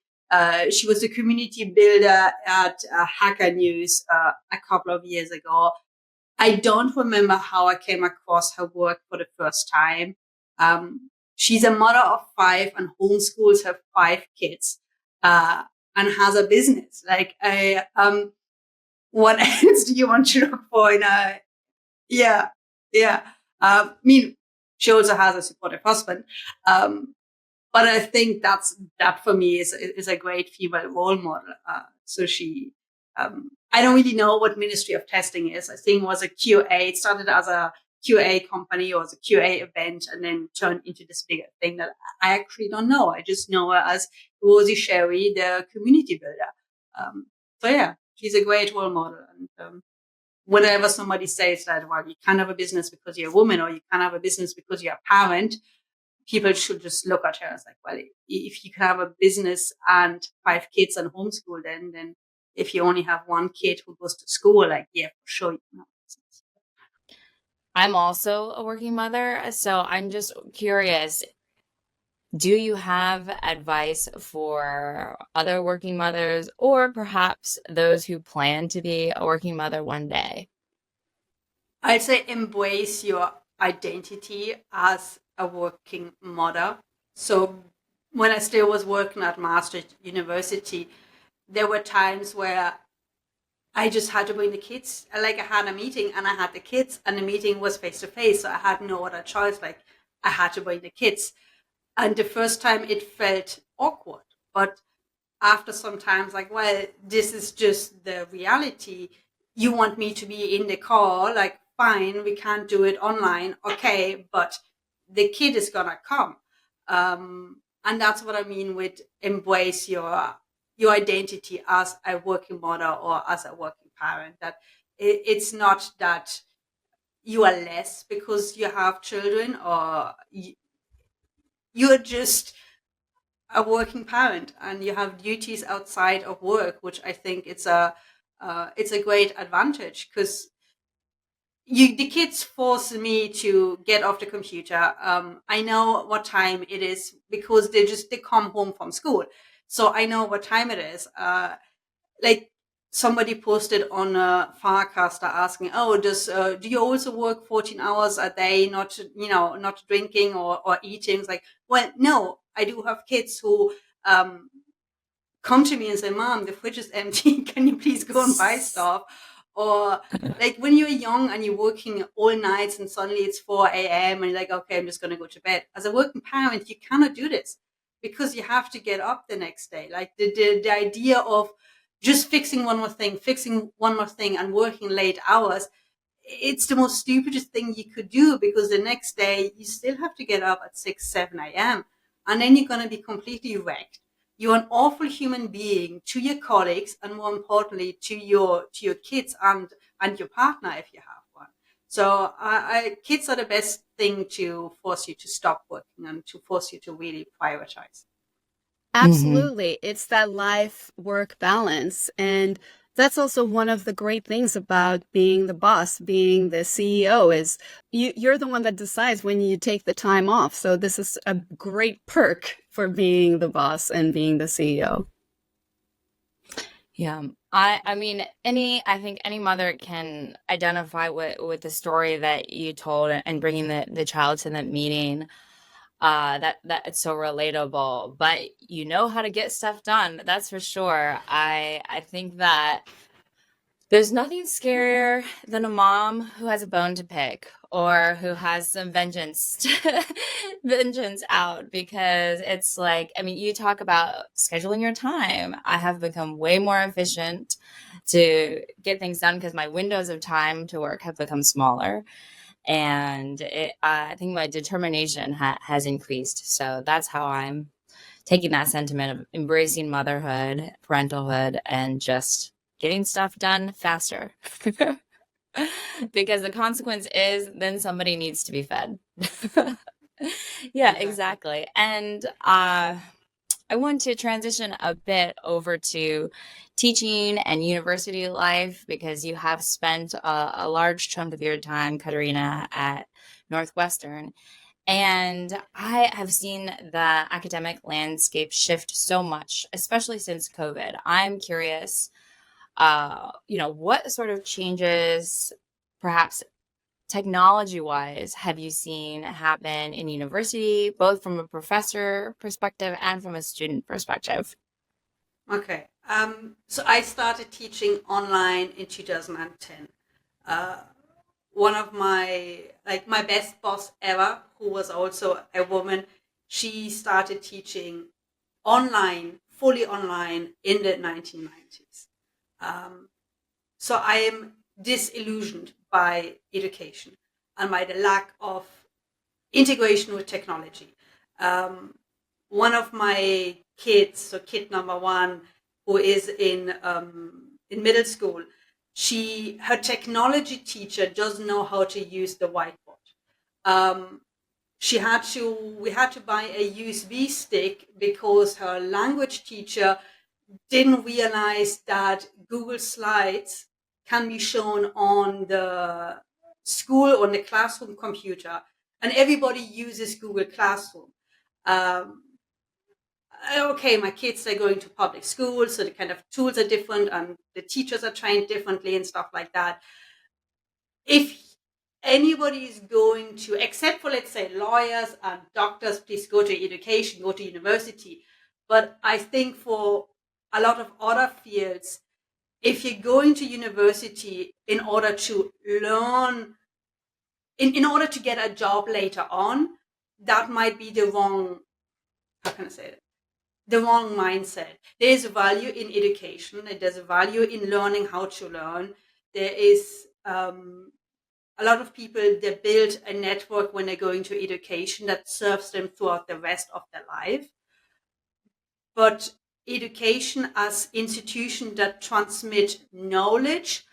She was the community builder at Hacker News a couple of years ago. I don't remember how I came across her work for the first time. She's a mother of 5 and homeschools her 5 kids and has a business. What else do you want to look for in a, yeah. I mean, she also has a supportive husband. But I think that for me is a great female role model. So she, I don't really know what Ministry of Testing is. I think it was a QA. It started as a QA company or as a QA event and then turned into this bigger thing that I actually don't know. I just know her as Rosie Sherry, the community builder. So yeah. She's a great role model. And whenever somebody says that, well, you can't have a business because you're a woman or you can't have a business because you're a parent, people should just look at her as like, well, if you can have a business and 5 kids and homeschool, then if you only have 1 kid who goes to school, like, yeah, for sure you can have a business.
I'm also a working mother, so I'm just curious. Do you have advice for other working mothers or perhaps those who plan to be a working mother one day?
I'd say embrace your identity as a working mother. So when I still was working at Maastricht University, there were times where I just had to bring the kids. Like I had a meeting and I had the kids and the meeting was face to face. So I had no other choice. Like I had to bring the kids. And the first time it felt awkward, but after some time, like, well, this is just the reality. You want me to be in the car, like, fine, we can't do it online. Okay, but the kid is gonna come. And that's what I mean with embrace your identity as a working mother or as a working parent. That it's not that you are less because you have children or you're just a working parent and you have duties outside of work, which I think it's a great advantage because the kids force me to get off the computer. I know what time it is because they come home from school, so I know what time it is. Like somebody posted on Farcaster asking, "Oh, do you also work 14 hours a day, not drinking or eating?" It's like, well, no, I do have kids who come to me and say, "Mom, the fridge is empty. Can you please go and buy stuff?" Or like when you're young and you're working all nights and suddenly it's 4 a.m. and you're like, "Okay, I'm just going to go to bed." As a working parent, you cannot do this because you have to get up the next day. Like the idea of just fixing one more thing and working late hours, it's the most stupidest thing you could do because the next day you still have to get up at 6, 7 a.m. and then you're going to be completely wrecked. You're an awful human being to your colleagues and more importantly to your kids and your partner if you have one. So kids are the best thing to force you to stop working and to force you to really prioritize.
Absolutely. It's that life work balance. And That's also one of the great things about being the boss, being the CEO, is you're the one that decides when you take the time off. So this is a great perk for being the boss and being the CEO.
Yeah. I mean, I think any mother can identify with the story that you told and bringing the child to that meeting. That it's so relatable, but you know how to get stuff done. That's for sure. I think that there's nothing scarier than a mom who has a bone to pick or who has some vengeance out, because it's like, I mean, you talk about scheduling your time. I have become way more efficient to get things done because my windows of time to work have become smaller. And I think my determination has increased. So that's how I'm taking that sentiment of embracing motherhood, parentalhood, and just getting stuff done faster. Because the consequence is then somebody needs to be fed. Yeah, exactly. And I want to transition a bit over to teaching and university life, because you have spent a large chunk of your time, Katerina, at Northwestern. And I have seen the academic landscape shift so much, especially since COVID. I'm curious, what sort of changes, perhaps technology wise, have you seen happen in university, both from a professor perspective and from a student perspective?
Okay. So I started teaching online in 2010. One of my best boss ever, who was also a woman, she started teaching online, fully online, in the 1990s. So I am disillusioned by education and by the lack of integration with technology. One of my kids, so kid number one, who is in middle school, her technology teacher doesn't know how to use the whiteboard. We had to buy a USB stick because her language teacher didn't realize that Google Slides can be shown on the school or the classroom computer, and everybody uses Google Classroom. Okay, my kids are going to public school, so the kind of tools are different and the teachers are trained differently and stuff like that. If anybody is going to, except for, let's say, lawyers and doctors, please go to education, go to university. But I think for a lot of other fields, if you're going to university in order to learn, in order to get a job later on, that might be the wrong, how can I say it? The wrong mindset. There is a value in education. There's a value in learning how to learn. There is a lot of people that build a network when they're going to education that serves them throughout the rest of their life. But education as institution that transmit knowledge,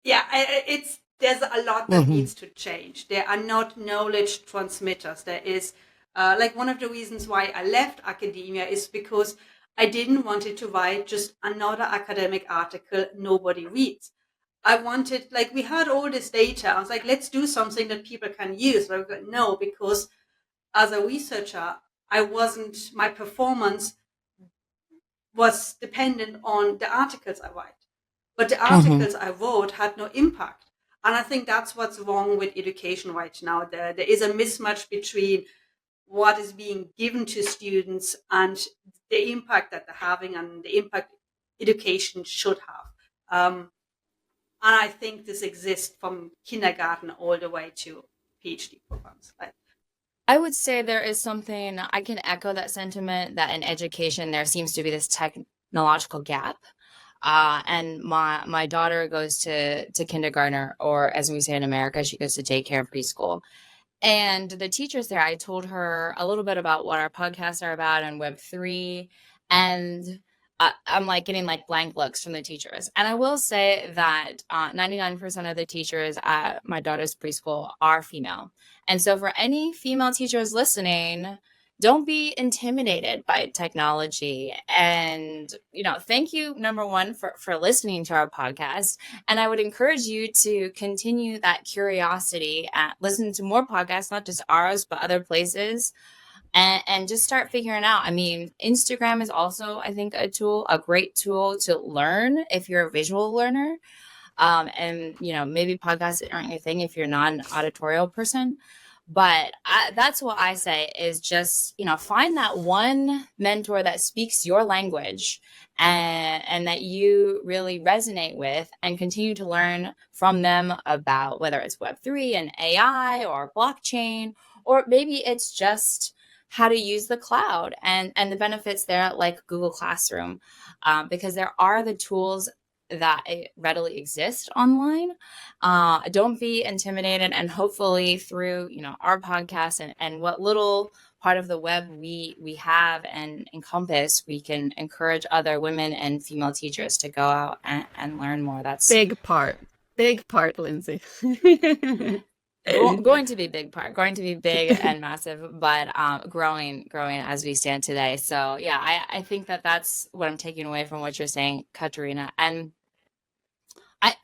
there's a lot that needs to change. There are not knowledge transmitters. There is one of the reasons why I left academia is because I didn't want it to write just another academic article nobody reads. I wanted, we had all this data. I was like, let's do something that people can use. But I go, no, because as a researcher, my performance was dependent on the articles I write. But the articles I wrote had no impact. And I think that's what's wrong with education right now. There is a mismatch between what is being given to students and the impact that they're having and the impact education should have. And I think this exists from kindergarten all the way to PhD programs.
I would say there is something, I can echo that sentiment, that in education there seems to be this technological gap. And my daughter goes to kindergarten, or as we say in America, she goes to daycare and preschool. And the teachers there, I told her a little bit about what our podcasts are about and Web3. And I'm getting blank looks from the teachers. And I will say that 99% of the teachers at my daughter's preschool are female. And so for any female teachers listening, don't be intimidated by technology. And, thank you, number one, for listening to our podcast. And I would encourage you to continue that curiosity and listen to more podcasts, not just ours, but other places. And just start figuring out. I mean, Instagram is also, I think, a great tool to learn if you're a visual learner. And, maybe podcasts aren't your thing if you're not an auditorial person. But that's what I say is just, find that one mentor that speaks your language and that you really resonate with, and continue to learn from them about whether it's Web3 and AI or blockchain, or maybe it's just how to use the cloud and the benefits there, like Google Classroom, because there are the tools that readily exist online. Don't be intimidated, and hopefully through our podcast and what little part of the web we have and encompass, we can encourage other women and female teachers to go out and learn more. That's
big part, Lindsay.
going to be big and massive, but growing as we stand today. So yeah, I think that's what I'm taking away from what you're saying, Katerina. And I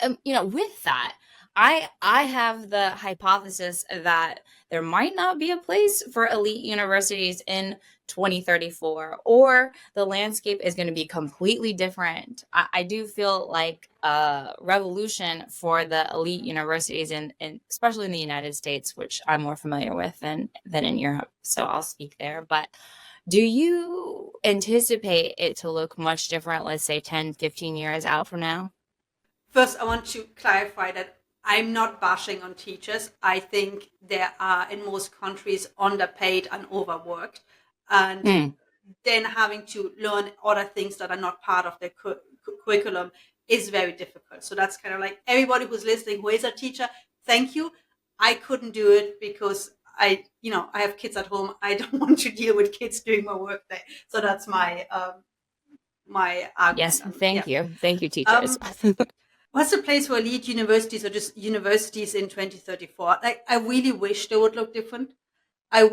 with that, I have the hypothesis that there might not be a place for elite universities in 2034, or the landscape is going to be completely different. I do feel like a revolution for the elite universities, in especially in the United States, which I'm more familiar with than in Europe. So I'll speak there. But do you anticipate it to look much different, let's say 10, 15 years out from now?
First, I want to clarify that I'm not bashing on teachers. I think they are, in most countries, underpaid and overworked. And then having to learn other things that are not part of their curriculum is very difficult. So that's kind of like, everybody who's listening who is a teacher, thank you. I couldn't do it because I have kids at home. I don't want to deal with kids doing my work there. So that's my my argument.
Yes, thank you, teachers.
What's the place for elite universities, or just universities in 2034? Like, I really wish they would look different. I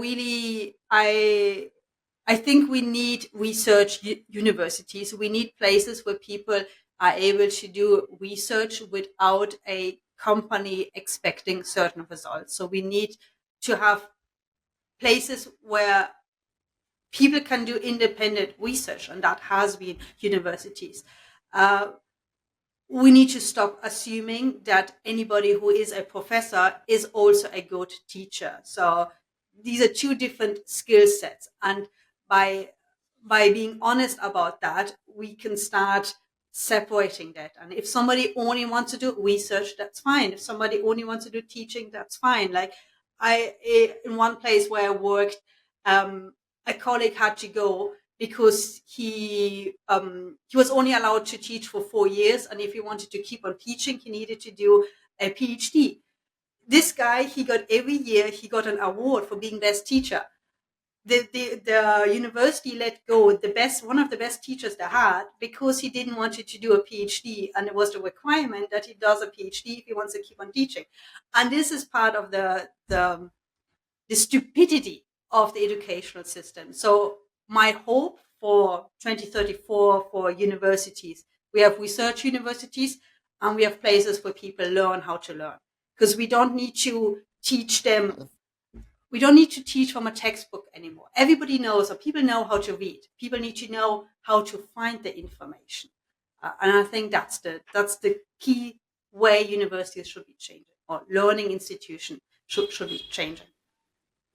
think we need research universities. We need places where people are able to do research without a company expecting certain results. So we need to have places where people can do independent research, and that has been universities. We need to stop assuming that anybody who is a professor is also a good teacher. So these are two different skill sets. And by being honest about that, we can start separating that. And if somebody only wants to do research, that's fine. If somebody only wants to do teaching, that's fine. Like, in one place where I worked, a colleague had to go because he was only allowed to teach for 4 years, and if he wanted to keep on teaching, he needed to do a PhD. This guy, every year he got an award for being best teacher. The university let go one of the best teachers they had, because he didn't want to do a PhD, and it was the requirement that he does a PhD if he wants to keep on teaching. And this is part of the stupidity of the educational system. So my hope for 2034 for universities, we have research universities, and we have places where people learn how to learn, because we don't need to teach them. We don't need to teach from a textbook anymore. Everybody knows, or people know how to read. People need to know how to find the information. And I think that's the key way universities should be changing, or learning institutions should be changing.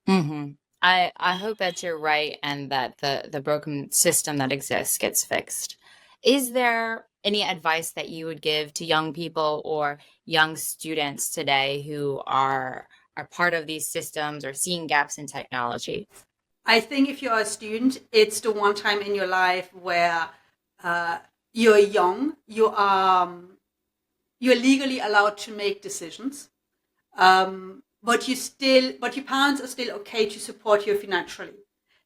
Mm-hmm. I hope that you're right, and that the broken system that exists gets fixed. Is there any advice that you would give to young people or young students today who are part of these systems or seeing gaps in technology?
I think if you're a student, it's the one time in your life where you're young, you're legally allowed to make decisions. But your parents are still okay to support you financially.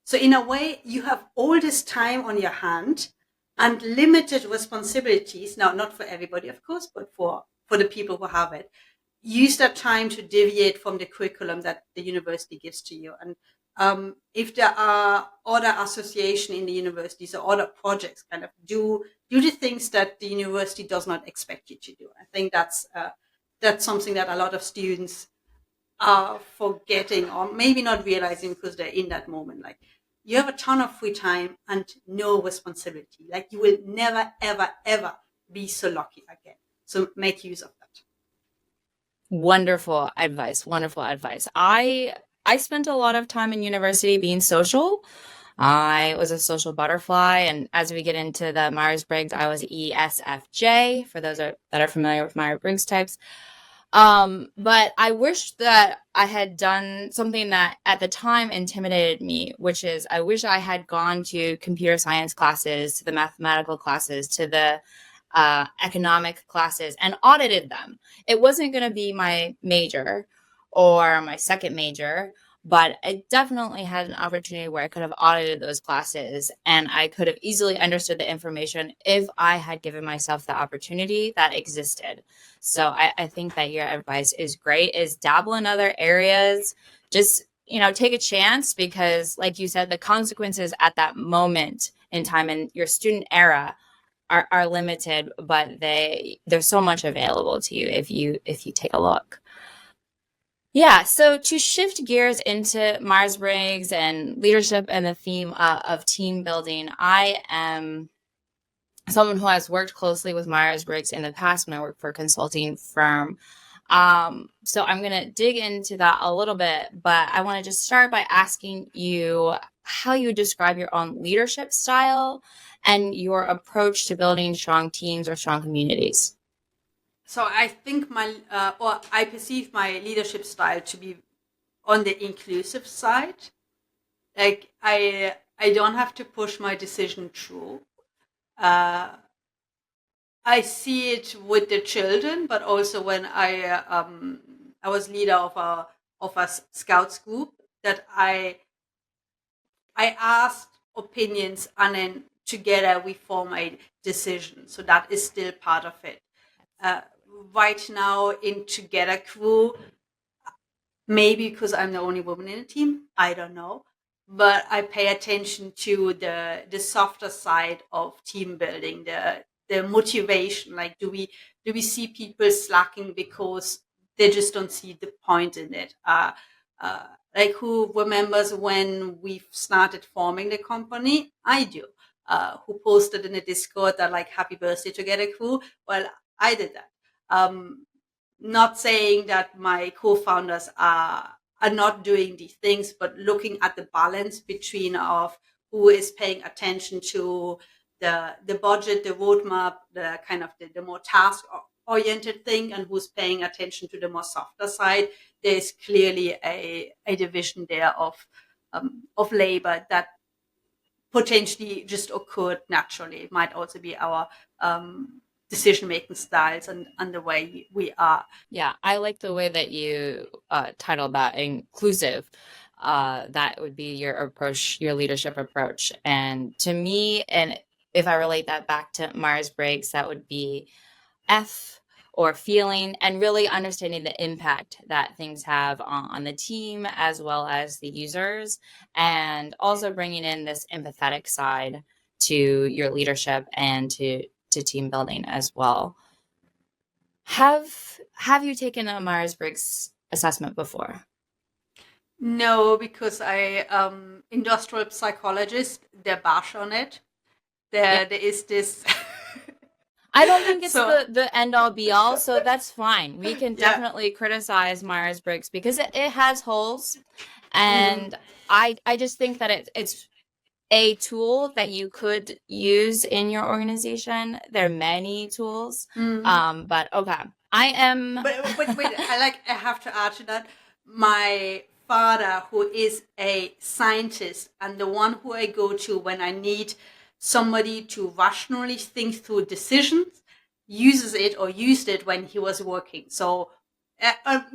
So in a way, you have all this time on your hand and limited responsibilities. Now, not for everybody, of course, but for the people who have it. Use that time to deviate from the curriculum that the university gives to you. And if there are other association in the universities or other projects, kind of do the things that the university does not expect you to do. I think that's something that a lot of students are forgetting or maybe not realizing because they're in that moment. Like, you have a ton of free time and no responsibility. Like, you will never, ever, ever be so lucky again. So make use of that.
Wonderful advice. Wonderful advice. I spent a lot of time in university being social. I was a social butterfly, and as we get into the Myers-Briggs, I was ESFJ, for those that are familiar with Myers-Briggs types. But I wish that I had done something that at the time intimidated me, which is I wish I had gone to computer science classes, to the mathematical classes, to the economic classes and audited them. It wasn't going to be my major or my second major, but I definitely had an opportunity where I could have audited those classes and I could have easily understood the information if I had given myself the opportunity that existed. So I think that your advice is great, is dabble in other areas, just, take a chance, because like you said, the consequences at that moment in time in your student era are limited, but there's so much available to you if you take a look. Yeah, so to shift gears into Myers-Briggs and leadership and the theme of team building, I am someone who has worked closely with Myers-Briggs in the past when I worked for a consulting firm. So I'm going to dig into that a little bit, but I want to just start by asking you how you describe your own leadership style and your approach to building strong teams or strong communities.
So I think I perceive my leadership style to be on the inclusive side. Like, I don't have to push my decision through. I see it with the children, but also when I was leader of a scouts group, that I asked opinions and then together we form a decision. So that is still part of it. Right now in TogetherCrew, maybe because I'm the only woman in the team, I don't know, but I pay attention to the softer side of team building, the motivation. Like, do we see people slacking because they just don't see the point in it? Like, who remembers when we started forming the company? I do. Who posted in the Discord that, like, happy birthday TogetherCrew? Well, I did that. Not saying that my co-founders are not doing these things, but looking at the balance between of who is paying attention to the budget, the roadmap, the kind of the more task oriented thing, and who's paying attention to the more softer side. There's clearly a division there of labor that potentially just occurred naturally. It might also be our decision-making styles and the way we are.
Yeah, I like the way that you titled that inclusive. That would be your approach, your leadership approach. And to me, and if I relate that back to Myers-Briggs, that would be F, or feeling, and really understanding the impact that things have on the team as well as the users, and also bringing in this empathetic side to your leadership and to team building as well. Have you taken a Myers-Briggs assessment before?
No, because I industrial psychologist, they bash on it. There is this.
I don't think it's the end all be all, so that's fine. We can definitely criticize Myers-Briggs because it has holes, and I just think that it's a tool that you could use in your organization. There are many tools, but okay. I am.
But wait, I have to add to that. My father, who is a scientist and the one who I go to when I need somebody to rationally think through decisions, uses it or used it when he was working. So,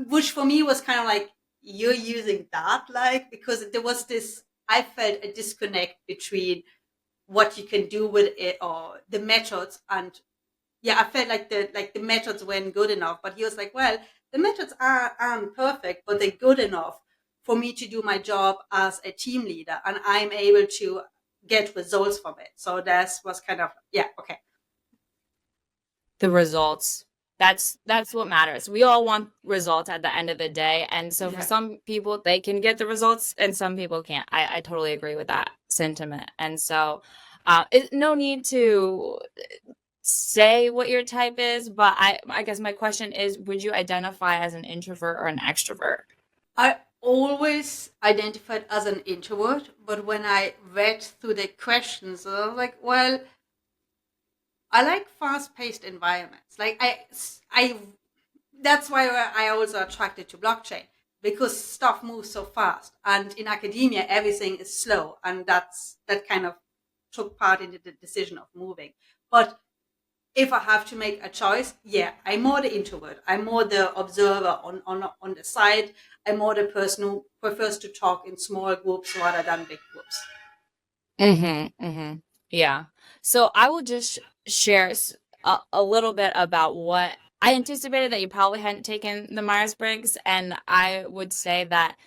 which for me was kind of like, you're using that, like, because there was this, I felt a disconnect between what you can do with it or the methods, and I felt like the methods weren't good enough. But he was like, well, the methods aren't perfect, but they're good enough for me to do my job as a team leader, and I'm able to get results from it. So that was kind of, yeah, okay.
The results. That's what matters. We all want results at the end of the day. And so for some people, they can get the results and some people can't. I totally agree with that sentiment. And so no need to say what your type is, but I guess my question is, would you identify as an introvert or an extrovert?
I always identified as an introvert, but when I read through the questions, I was like, well, I like fast-paced environments. Like I that's why I also attracted to blockchain, because stuff moves so fast, and in academia everything is slow, and that kind of took part in the decision of moving. But if I have to make a choice, yeah, I'm more the introvert. I'm more the observer on the side. I'm more the person who prefers to talk in small groups rather than big groups.
Yeah. So I will just share a little bit about what I anticipated that you probably hadn't taken the Myers-Briggs, and I would say that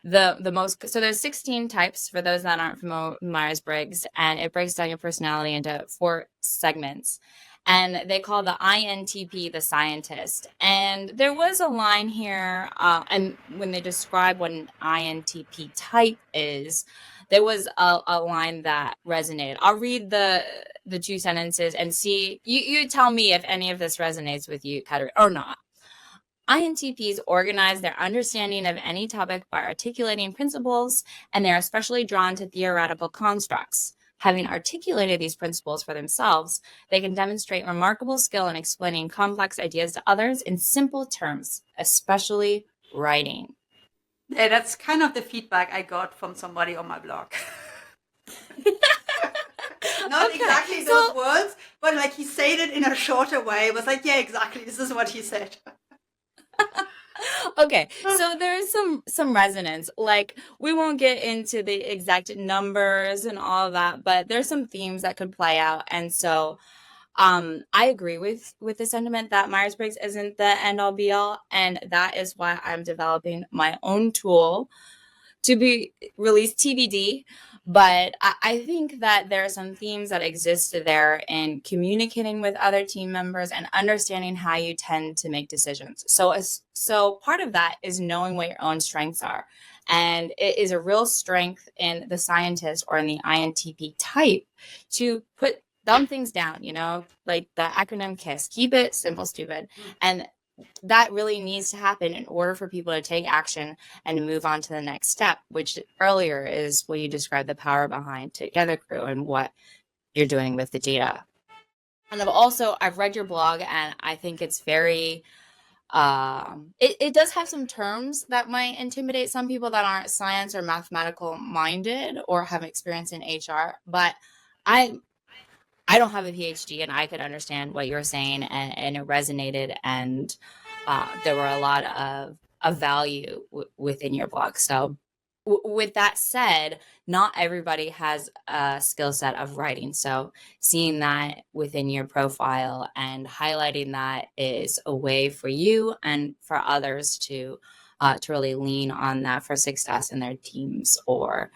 the most, so there's 16 types for those that aren't familiar with Myers-Briggs, and it breaks down your personality into 4 segments. And they call the INTP the scientist. And there was a line here, and when they describe what an INTP type is, there was a line that resonated. I'll read the 2 sentences and see, you tell me if any of this resonates with you, Katerina, or not. INTPs organize their understanding of any topic by articulating principles, and they're especially drawn to theoretical constructs. Having articulated these principles for themselves, they can demonstrate remarkable skill in explaining complex ideas to others in simple terms, especially writing.
Yeah, that's kind of the feedback I got from somebody on my blog. Not exactly those words, but like he said it in a shorter way. It was like, yeah, exactly. This is what he said.
Okay, so there's some resonance. Like, we won't get into the exact numbers and all of that, but there's some themes that could play out. And so I agree with the sentiment that Myers-Briggs isn't the end-all be-all, and that is why I'm developing my own tool to be released TBD. But I think that there are some themes that exist there in communicating with other team members and understanding how you tend to make decisions. So part of that is knowing what your own strengths are. And it is a real strength in the scientist or in the INTP type to put dumb things down, like the acronym KISS, keep it simple, stupid. And that really needs to happen in order for people to take action and to move on to the next step, which earlier is what you described the power behind TogetherCrew and what you're doing with the data. And I've read your blog, and I think it's very, it does have some terms that might intimidate some people that aren't science or mathematical minded or have experience in HR, but I don't have a PhD, and I could understand what you're saying, and it resonated, and there were a lot of value within your blog. So with that said, not everybody has a skill set of writing. So seeing that within your profile and highlighting that is a way for you and for others to really lean on that for success in their teams or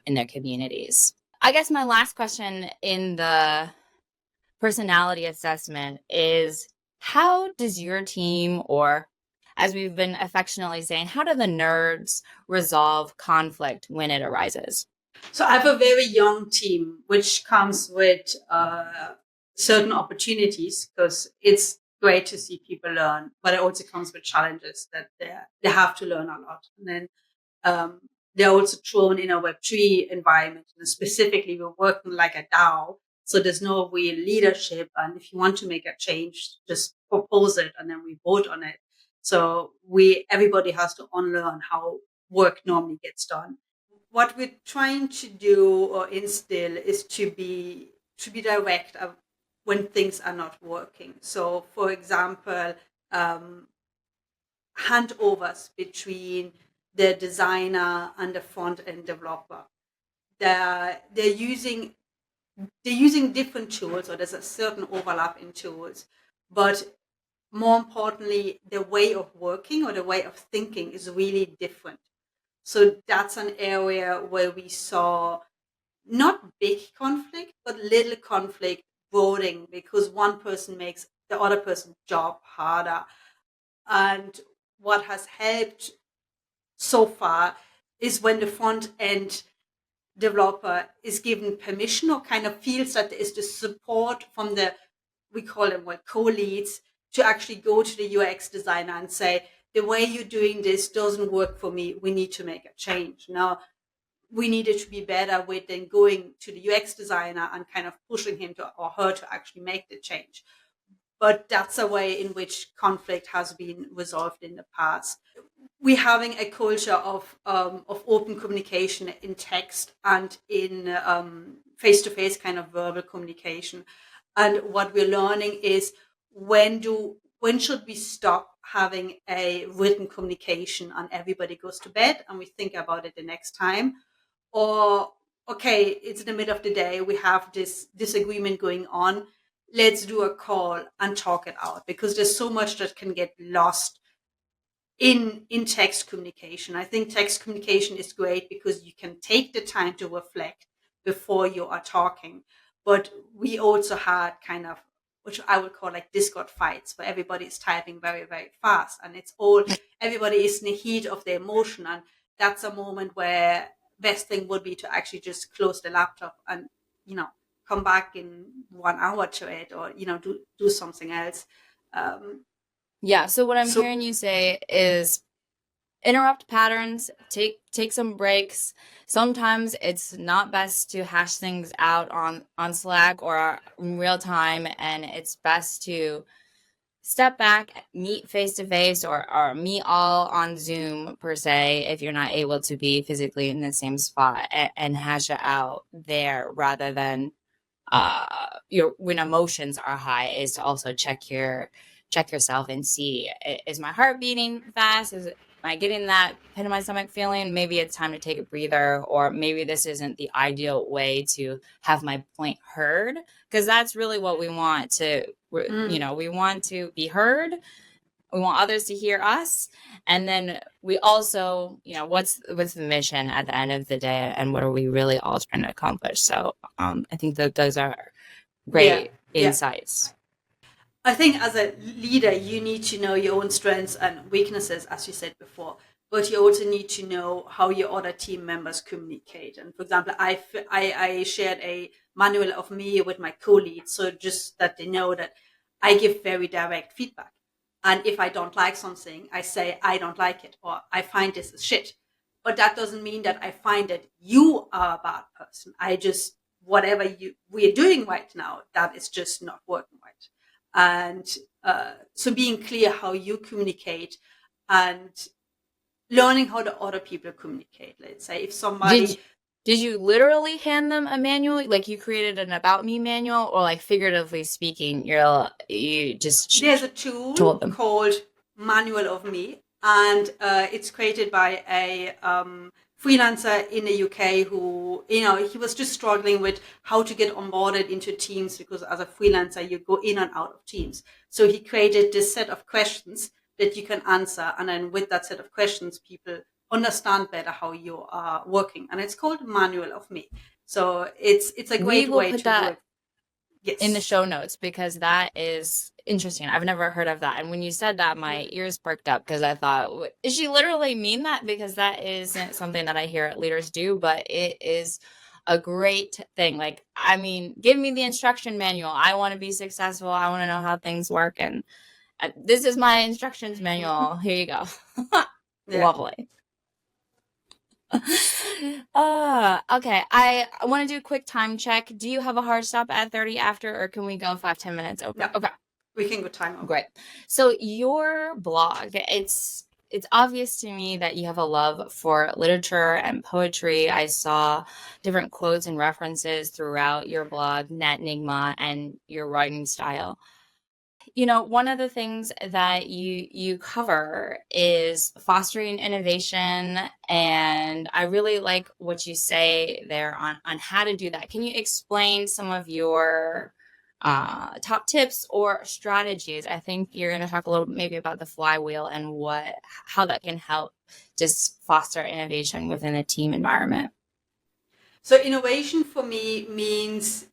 in their communities. I guess my last question in the personality assessment is, how does your team, or as we've been affectionately saying, how do the nerds resolve conflict when it arises?
So I have a very young team, which comes with certain opportunities, because it's great to see people learn, but it also comes with challenges that they have to learn a lot. And then they're also thrown in a Web3 environment, and specifically we're working like a DAO. So there's no real leadership. And if you want to make a change, just propose it and then we vote on it. So everybody has to unlearn how work normally gets done. What we're trying to do or instill is to be direct when things are not working. So for example, handovers between the designer and the front-end developer. They're using different tools, or there's a certain overlap in tools, but more importantly, the way of working or the way of thinking is really different. So that's an area where we saw not big conflict, but little conflict voting because one person makes the other person's job harder. And what has helped so far is when the front end developer is given permission or kind of feels that there is the support from the, we call them co-leads, to actually go to the UX designer and say, the way you're doing this doesn't work for me. We need to make a change. Now, we needed to be better with then going to the UX designer and kind of pushing him to or her to actually make the change. But that's a way in which conflict has been resolved in the past. We're having a culture of open communication in text and in face-to-face kind of verbal communication. And what we're learning is when should we stop having a written communication and everybody goes to bed and we think about it the next time? Or, okay, it's in the middle of the day, we have this disagreement going on. Let's do a call and talk it out, because there's so much that can get lost in text communication. I think text communication is great because you can take the time to reflect before you are talking. But we also had kind of, which I would call like Discord fights, where everybody is typing very, very fast, and everybody is in the heat of their emotion. And that's a moment where best thing would be to actually just close the laptop and, come back in 1 hour to it, or, do something else.
Yeah. So what I'm hearing you say is interrupt patterns, take some breaks. Sometimes it's not best to hash things out on Slack or in real time, and it's best to step back, meet face to face, or meet all on Zoom per se, if you're not able to be physically in the same spot, and hash it out there, rather than when emotions are high, is to also check yourself and see, is my heart beating fast? Am I getting that pit in my stomach feeling? Maybe it's time to take a breather, or maybe this isn't the ideal way to have my point heard, because that's really what we want to, we want to be heard. We want others to hear us. And then we also, what's the mission at the end of the day, and what are we really all trying to accomplish? So I think that those are great insights.
I think as a leader, you need to know your own strengths and weaknesses, as you said before, but you also need to know how your other team members communicate. And for example, I shared a manual of me with my co-leads, so just that they know that I give very direct feedback. And if I don't like something, I say, I don't like it, or I find this is shit. But that doesn't mean that I find that you are a bad person. I just, whatever we're doing right now, that is just not working right. And so being clear how you communicate and learning how the other people communicate. Let's say if somebody...
Did you literally hand them a manual? Like you created an about me manual, or like figuratively speaking, you just...
There's a tool called Manual of Me, and it's created by a freelancer in the UK who, he was just struggling with how to get onboarded into teams, because as a freelancer, you go in and out of teams. So he created this set of questions that you can answer. And then with that set of questions, people understand better how you are working. And it's called Manual of Me. So it's a great way to work. Yes.
In the show notes, because that is interesting. I've never heard of that. And when you said that, my ears perked up, because I thought, did she literally mean that? Because that isn't something that I hear leaders do, but it is a great thing. Like, I mean, give me the instruction manual. I want to be successful. I want to know how things work. And this is my instructions manual. Here you go. Lovely. Okay. I want to do a quick time check. Do you have a hard stop at 30 after, or can we go 5-10 minutes over?
No,
okay.
We can go time over.
Great. So your blog, it's obvious to me that you have a love for literature and poetry. I saw different quotes and references throughout your blog, Net Nigma, and your writing style. One of the things that you cover is fostering innovation, and I really like what you say there on how to do that. Can you explain some of your top tips or strategies. I think you're going to talk a little maybe about the flywheel and how that can help just foster innovation within a team environment.
So innovation for me means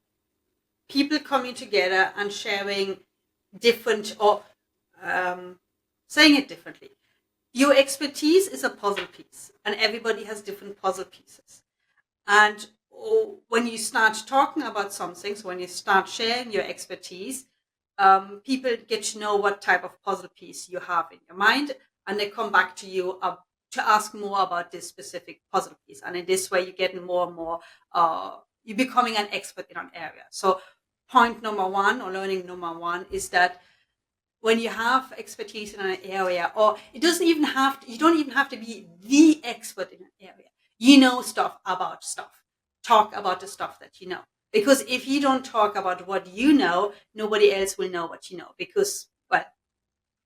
people coming together and sharing different, or saying it differently. Your expertise is a puzzle piece, and everybody has different puzzle pieces. And when you start talking about something, so when you start sharing your expertise, people get to know what type of puzzle piece you have in your mind, and they come back to you to ask more about this specific puzzle piece. And in this way, you're getting more and more, you're becoming an expert in an area. So point number one, or learning number one, is that when you have expertise in an area, or you don't even have to be the expert in an area. You know stuff about stuff. Talk about the stuff that you know. Because if you don't talk about what you know, nobody else will know what you know. Because, well,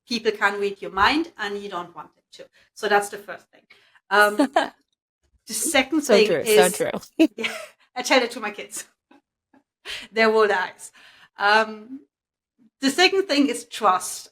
people can read your mind and you don't want them to. So that's the first thing. The second thing is...
So true.
Yeah, I tell it to my kids. They're old eyes. The second thing is trust.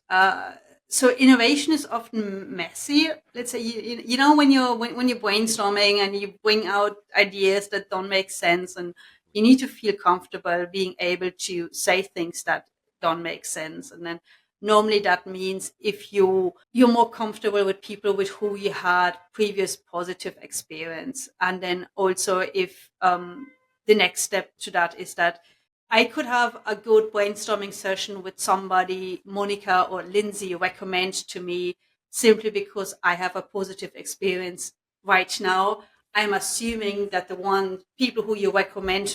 So innovation is often messy. Let's say you know when you're brainstorming and you bring out ideas that don't make sense, and you need to feel comfortable being able to say things that don't make sense. And then normally that means if you're more comfortable with people with who you had previous positive experience, and then also if the next step to that is that I could have a good brainstorming session with somebody Monica or Lindsay recommend to me simply because I have a positive experience right now. I'm assuming that the people who you recommend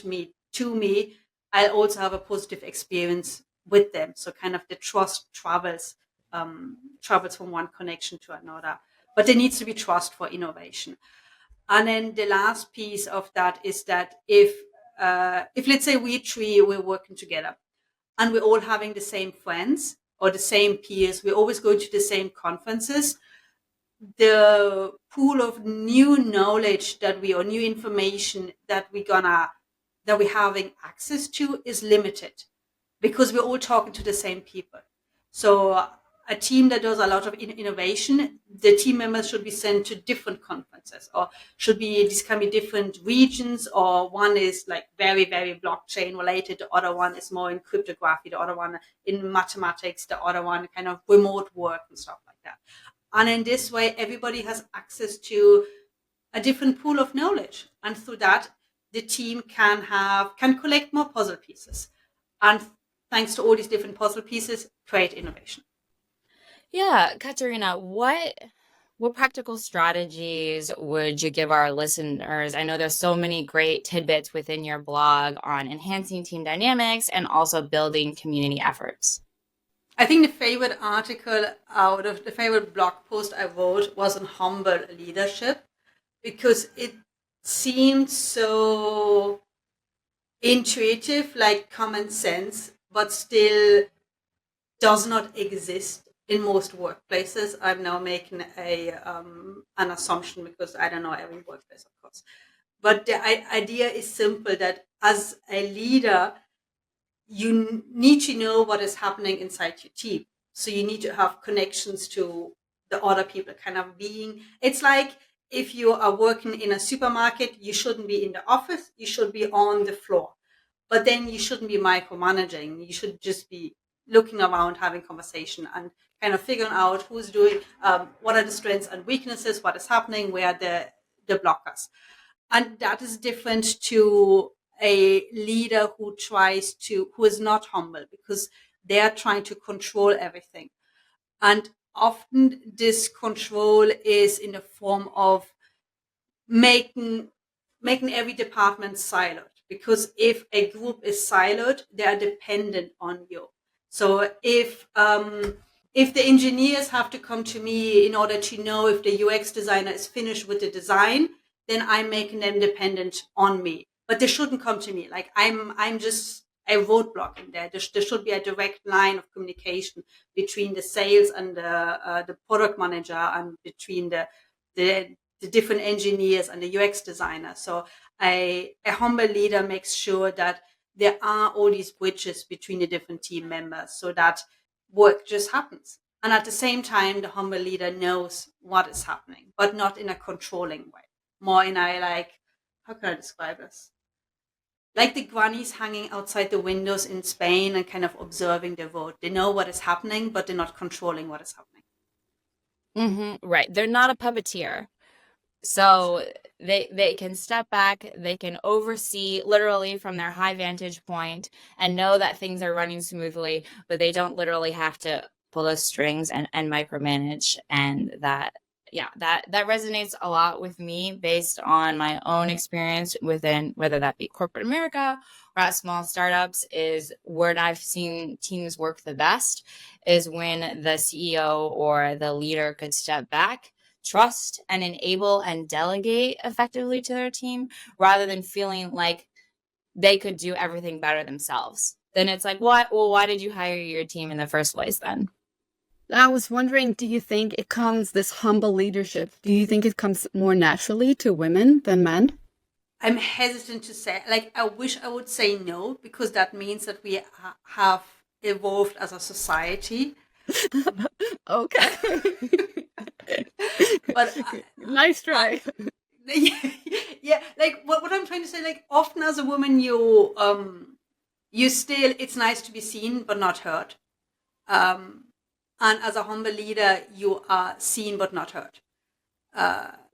to me, I'll also have a positive experience with them. So kind of the trust travels from one connection to another. But there needs to be trust for innovation. And then the last piece of that is that if let's say we're working together and we're all having the same friends or the same peers, we're always going to the same conferences, the pool of new knowledge or new information that we're having access to is limited because we're all talking to the same people. So a team that does a lot of innovation, the team members should be sent to different conferences, or these can be different regions, or one is like very, very blockchain related, the other one is more in cryptography, the other one in mathematics, the other one kind of remote work and stuff like that. And in this way, everybody has access to a different pool of knowledge. And through that, the team can collect more puzzle pieces. And thanks to all these different puzzle pieces, create innovation.
Yeah, Katerina, what practical strategies would you give our listeners? I know there's so many great tidbits within your blog on enhancing team dynamics and also building community efforts.
I think the favorite the favorite blog post I wrote was on humble leadership, because it seemed so intuitive, like common sense, but still does not exist in most workplaces. I'm now making an assumption because I don't know every workplace, of course. But the idea is simple, that as a leader, you need to know what is happening inside your team. So you need to have connections to the other people, it's like if you are working in a supermarket, you shouldn't be in the office, you should be on the floor. But then you shouldn't be micromanaging. You should just be looking around, having conversation, and kind of figuring out who's doing, what are the strengths and weaknesses, what is happening, where are the blockers. And that is different to a leader who is not humble, because they are trying to control everything. And often this control is in the form of making every department siloed, because if a group is siloed, they are dependent on you. So if the engineers have to come to me in order to know if the UX designer is finished with the design, then I'm making them dependent on me. But they shouldn't come to me. Like I'm just a roadblock in there. There should be a direct line of communication between the sales and the product manager, and between the different engineers and the UX designer. So a humble leader makes sure that there are all these bridges between the different team members so that work just happens. And at the same time, the humble leader knows what is happening, but not in a controlling way. More in a like, how can I describe this? Like the grannies hanging outside the windows in Spain and kind of observing the road. They know what is happening, but they're not controlling what is happening.
Right. They're not a puppeteer. So they can step back, they can oversee literally from their high vantage point and know that things are running smoothly, but they don't literally have to pull those strings and micromanage. And that resonates a lot with me based on my own experience within, whether that be corporate America or at small startups, is where I've seen teams work the best is when the CEO or the leader could step back, trust and enable and delegate effectively to their team rather than feeling like they could do everything better themselves. Then it's like, what? Well, why did you hire your team in the first place then?
I was wondering, do you think this humble leadership, do you think it comes more naturally to women than men?
I'm hesitant to say, like, I wish I would say no, because that means that we have evolved as a society.
Okay.
But
nice try.
Yeah, like what I'm trying to say, like often as a woman, you still, it's nice to be seen but not heard. And as a humble leader, you are seen but not heard,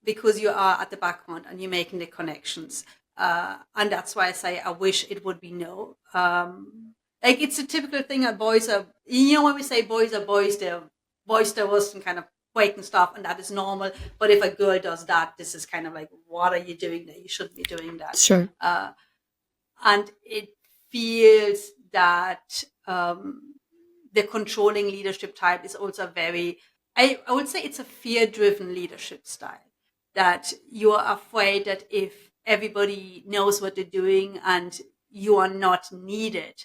because you are at the background and you're making the connections. And that's why I say I wish it would be no. Like it's a typical thing that boys are, when we say boys are boys, they're boisterous and kind of breaking stuff, and that is normal. But if a girl does that, this is kind of like, what are you doing there? You shouldn't be doing that.
Sure.
And it feels that the controlling leadership type is also very, I would say it's a fear-driven leadership style, that you are afraid that if everybody knows what they're doing and you are not needed,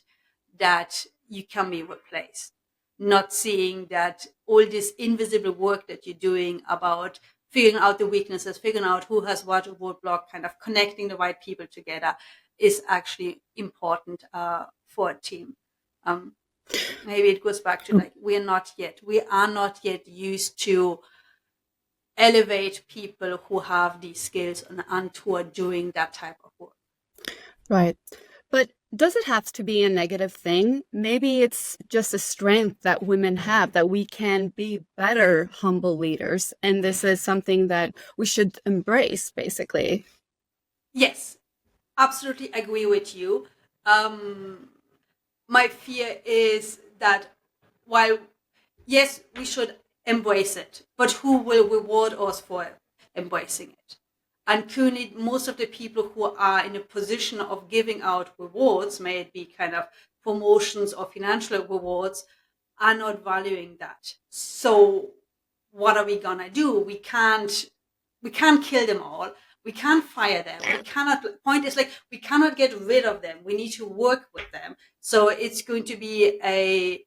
that you can be replaced. Not seeing that all this invisible work that you're doing about figuring out the weaknesses, figuring out who has what roadblock, kind of connecting the right people together is actually important for a team. Maybe it goes back to like, we are not yet used to elevate people who have these skills and who are doing that type of work.
Right. But does it have to be a negative thing? Maybe it's just a strength that women have, that we can be better humble leaders. And this is something that we should embrace, basically.
Yes, absolutely agree with you. My fear is that while, yes, we should embrace it, but who will reward us for embracing it? And currently, most of the people who are in a position of giving out rewards, may it be kind of promotions or financial rewards, are not valuing that. So what are we gonna do? We can't kill them all. We can't fire them. We cannot, point is like, we cannot get rid of them. We need to work with them. So it's going to be a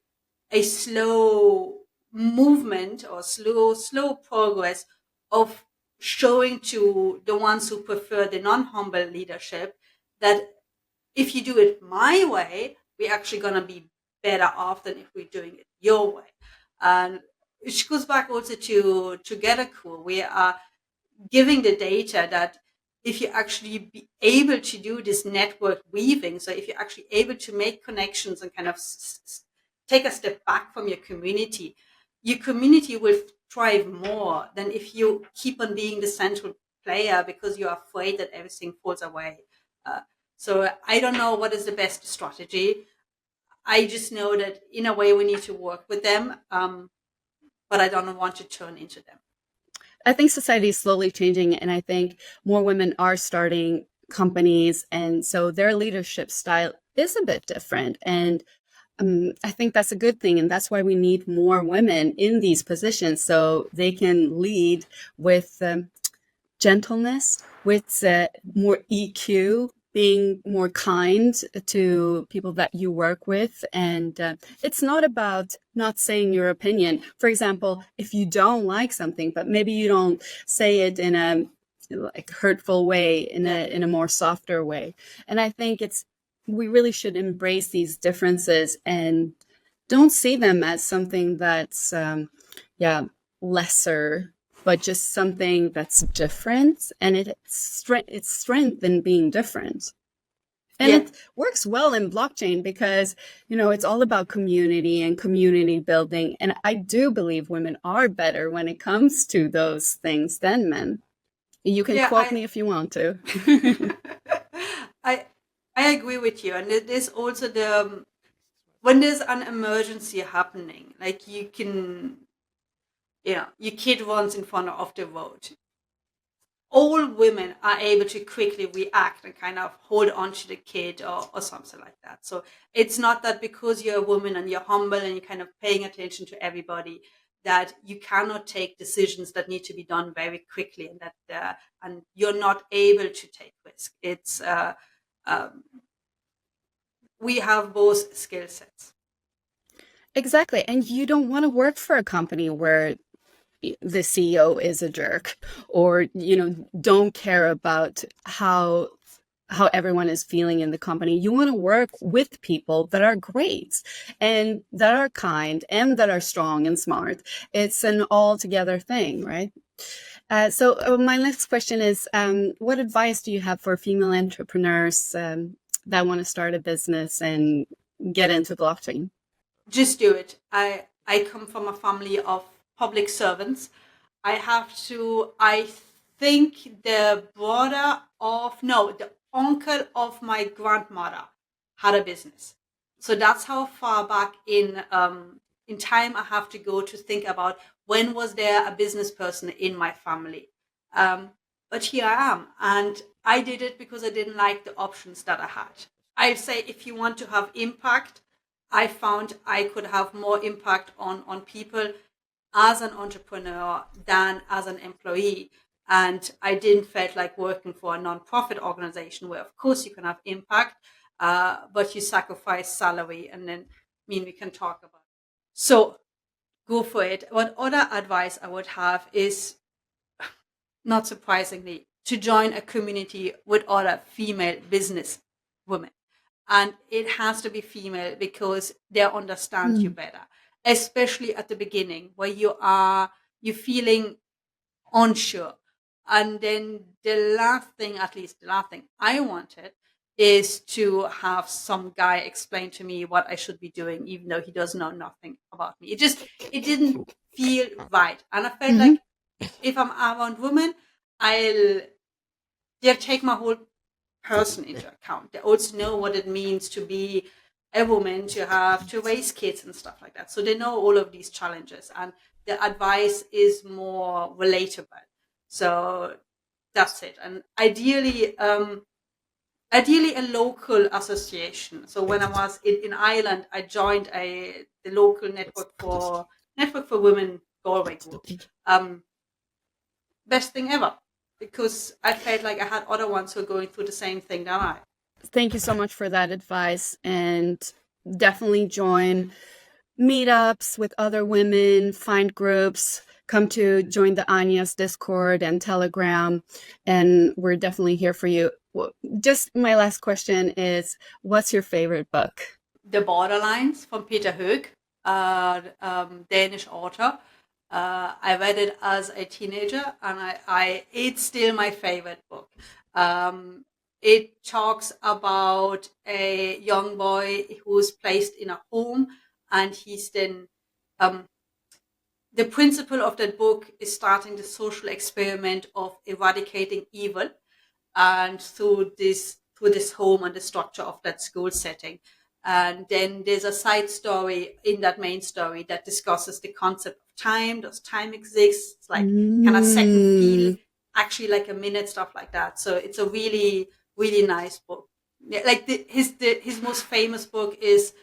slow movement or slow progress of showing to the ones who prefer the non-humble leadership that if you do it my way, we're actually going to be better off than if we're doing it your way. And which goes back also to TogetherCrew. We are giving the data that if you actually be able to do this network weaving, so if you're actually able to make connections and kind of take a step back from your community will thrive more than if you keep on being the central player because you're afraid that everything falls away. So I don't know what is the best strategy. I just know that in a way we need to work with them, but I don't want to turn into them.
I think society is slowly changing, and I think more women are starting companies, and so their leadership style is a bit different. And I think that's a good thing, and that's why we need more women in these positions so they can lead with gentleness, with more EQ, being more kind to people that you work with. And it's not about not saying your opinion. For example, if you don't like something, but maybe you don't say it in a like hurtful way, in a more softer way. And I think it's we really should embrace these differences and don't see them as something that's, lesser, but just something that's different. And it's strength in being different. And
Yeah.
it works well in blockchain because, it's all about community and community building. And I do believe women are better when it comes to those things than men. You can
Yeah,
quote me if you want to.
I I agree with you, and it is also when there's an emergency happening, like your kid runs in front of the road. All women are able to quickly react and kind of hold on to the kid or something like that. So it's not that because you're a woman and you're humble and you're kind of paying attention to everybody that you cannot take decisions that need to be done very quickly and that and you're not able to take risk. It's we have both skill sets.
Exactly. And you don't want to work for a company where the CEO is a jerk or, don't care about how everyone is feeling in the company. You want to work with people that are great and that are kind and that are strong and smart. It's an all together thing, right? So my next question is, what advice do you have for female entrepreneurs that want to start a business and get into blockchain?
Just do it. I come from a family of public servants. I think the uncle of my grandmother had a business. So that's how far back in time I have to go to think about when was there a business person in my family. But here I am, and I did it because I didn't like the options that I had. I say if you want to have impact, I found I could have more impact on people as an entrepreneur than as an employee. And I didn't felt like working for a non-profit organization where, of course, you can have impact, but you sacrifice salary. And then, we can talk about it. So go for it. What other advice I would have is, not surprisingly, to join a community with other female business women. And it has to be female because they understand you better, especially at the beginning where you're feeling unsure. And then the last thing I wanted is to have some guy explain to me what I should be doing, even though he does know nothing about me. It didn't feel right. And I felt like if I'm around women, they'll take my whole person into account. They also know what it means to be a woman, to have to raise kids and stuff like that. So they know all of these challenges, and the advice is more relatable. So that's it. And ideally a local association. So when I was in Ireland, I joined the local network for women Galway group. Best thing ever. Because I felt like I had other ones who were going through the same thing than I.
Thank you so much for that advice, and definitely join meetups with other women, find groups, come to join the Anyas Discord and Telegram, and we're definitely here for you. Just my last question is, what's your favorite book?
The Borderlines from Peter Hoeg, Danish author. I read it as a teenager, and it's still my favorite book. It talks about a young boy who's placed in a home, and he's then the principle of that book is starting the social experiment of eradicating evil, and through this home and the structure of that school setting. And then there's a side story in that main story that discusses the concept of time. Does time exist? It's like kind of second feel, actually like a minute, stuff like that. So it's a really, really nice book. Yeah, like his most famous book is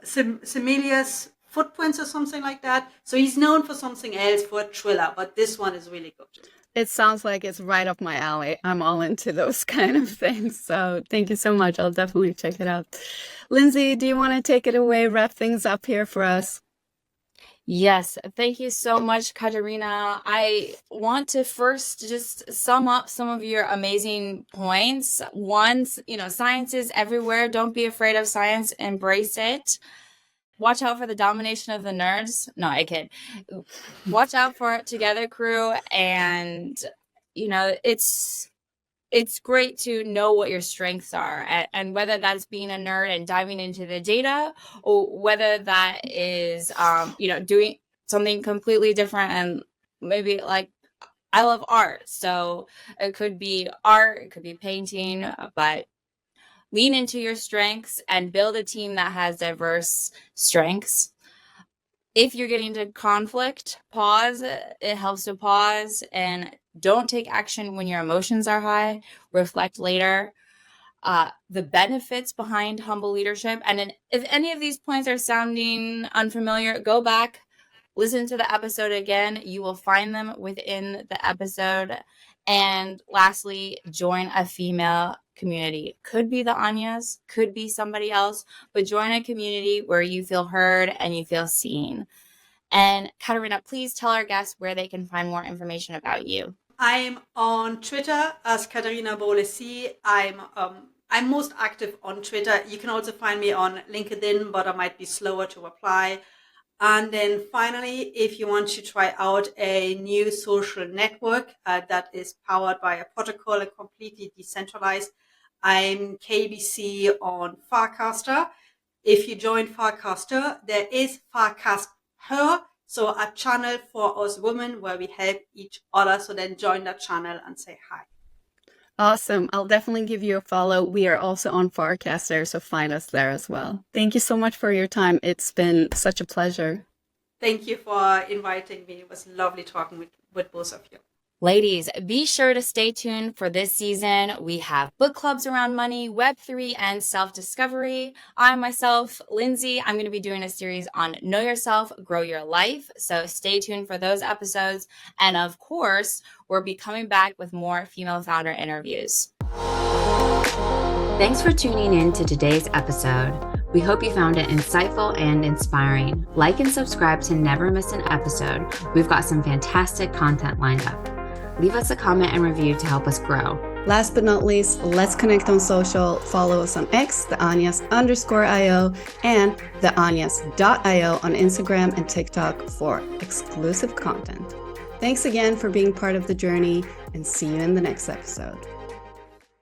Semelia's Footprints or something like that. So he's known for something else, for a thriller, but this one is really good.
It sounds like it's right up my alley. I'm all into those kind of things. So thank you so much. I'll definitely check it out. Lindsay, do you want to take it away, wrap things up here for us?
Yes, thank you so much, Katerina. I want to first just sum up some of your amazing points. One, science is everywhere. Don't be afraid of science. Embrace it. Watch out for the domination of the nerds. No, I kid. Watch out for TogetherCrew. And, it's great to know what your strengths are, and whether that's being a nerd and diving into the data, or whether that is doing something completely different. And maybe, like, I love art, so it could be art, it could be painting, but lean into your strengths and build a team that has diverse strengths. If you're getting to conflict, pause. It helps to pause, and don't take action when your emotions are high. Reflect later. The benefits behind humble leadership. And if any of these points are sounding unfamiliar, go back, listen to the episode again. You will find them within the episode. And lastly, join a female community. Could be the Anyas, could be somebody else, but join a community where you feel heard and you feel seen. And Katerina, please tell our guests where they can find more information about you.
I'm on Twitter as Katerina Bohle C. I'm most active on Twitter. You can also find me on LinkedIn, but I might be slower to reply. And then finally, if you want to try out a new social network that is powered by a protocol and completely decentralized, I'm KBC on Farcaster. If you join Farcaster, there is Farcast Her, so a channel for us women where we help each other. So then join that channel and say hi.
Awesome. I'll definitely give you a follow. We are also on Farcaster, so find us there as well. Thank you so much for your time. It's been such a pleasure.
Thank you for inviting me. It was lovely talking with both of you.
Ladies, be sure to stay tuned for this season. We have book clubs around money, Web3, and self-discovery. I myself, Lindsay, I'm going to be doing a series on Know Yourself, Grow Your Life. So stay tuned for those episodes. And of course, we'll be coming back with more female founder interviews. Thanks for tuning in to today's episode. We hope you found it insightful and inspiring. Like and subscribe to never miss an episode. We've got some fantastic content lined up. Leave us a comment and review to help us grow.
Last but not least, let's connect on social. Follow us on X, the Anyas_IO, and the Anyas.io on Instagram and TikTok for exclusive content. Thanks again for being part of the journey, and see you in the next episode.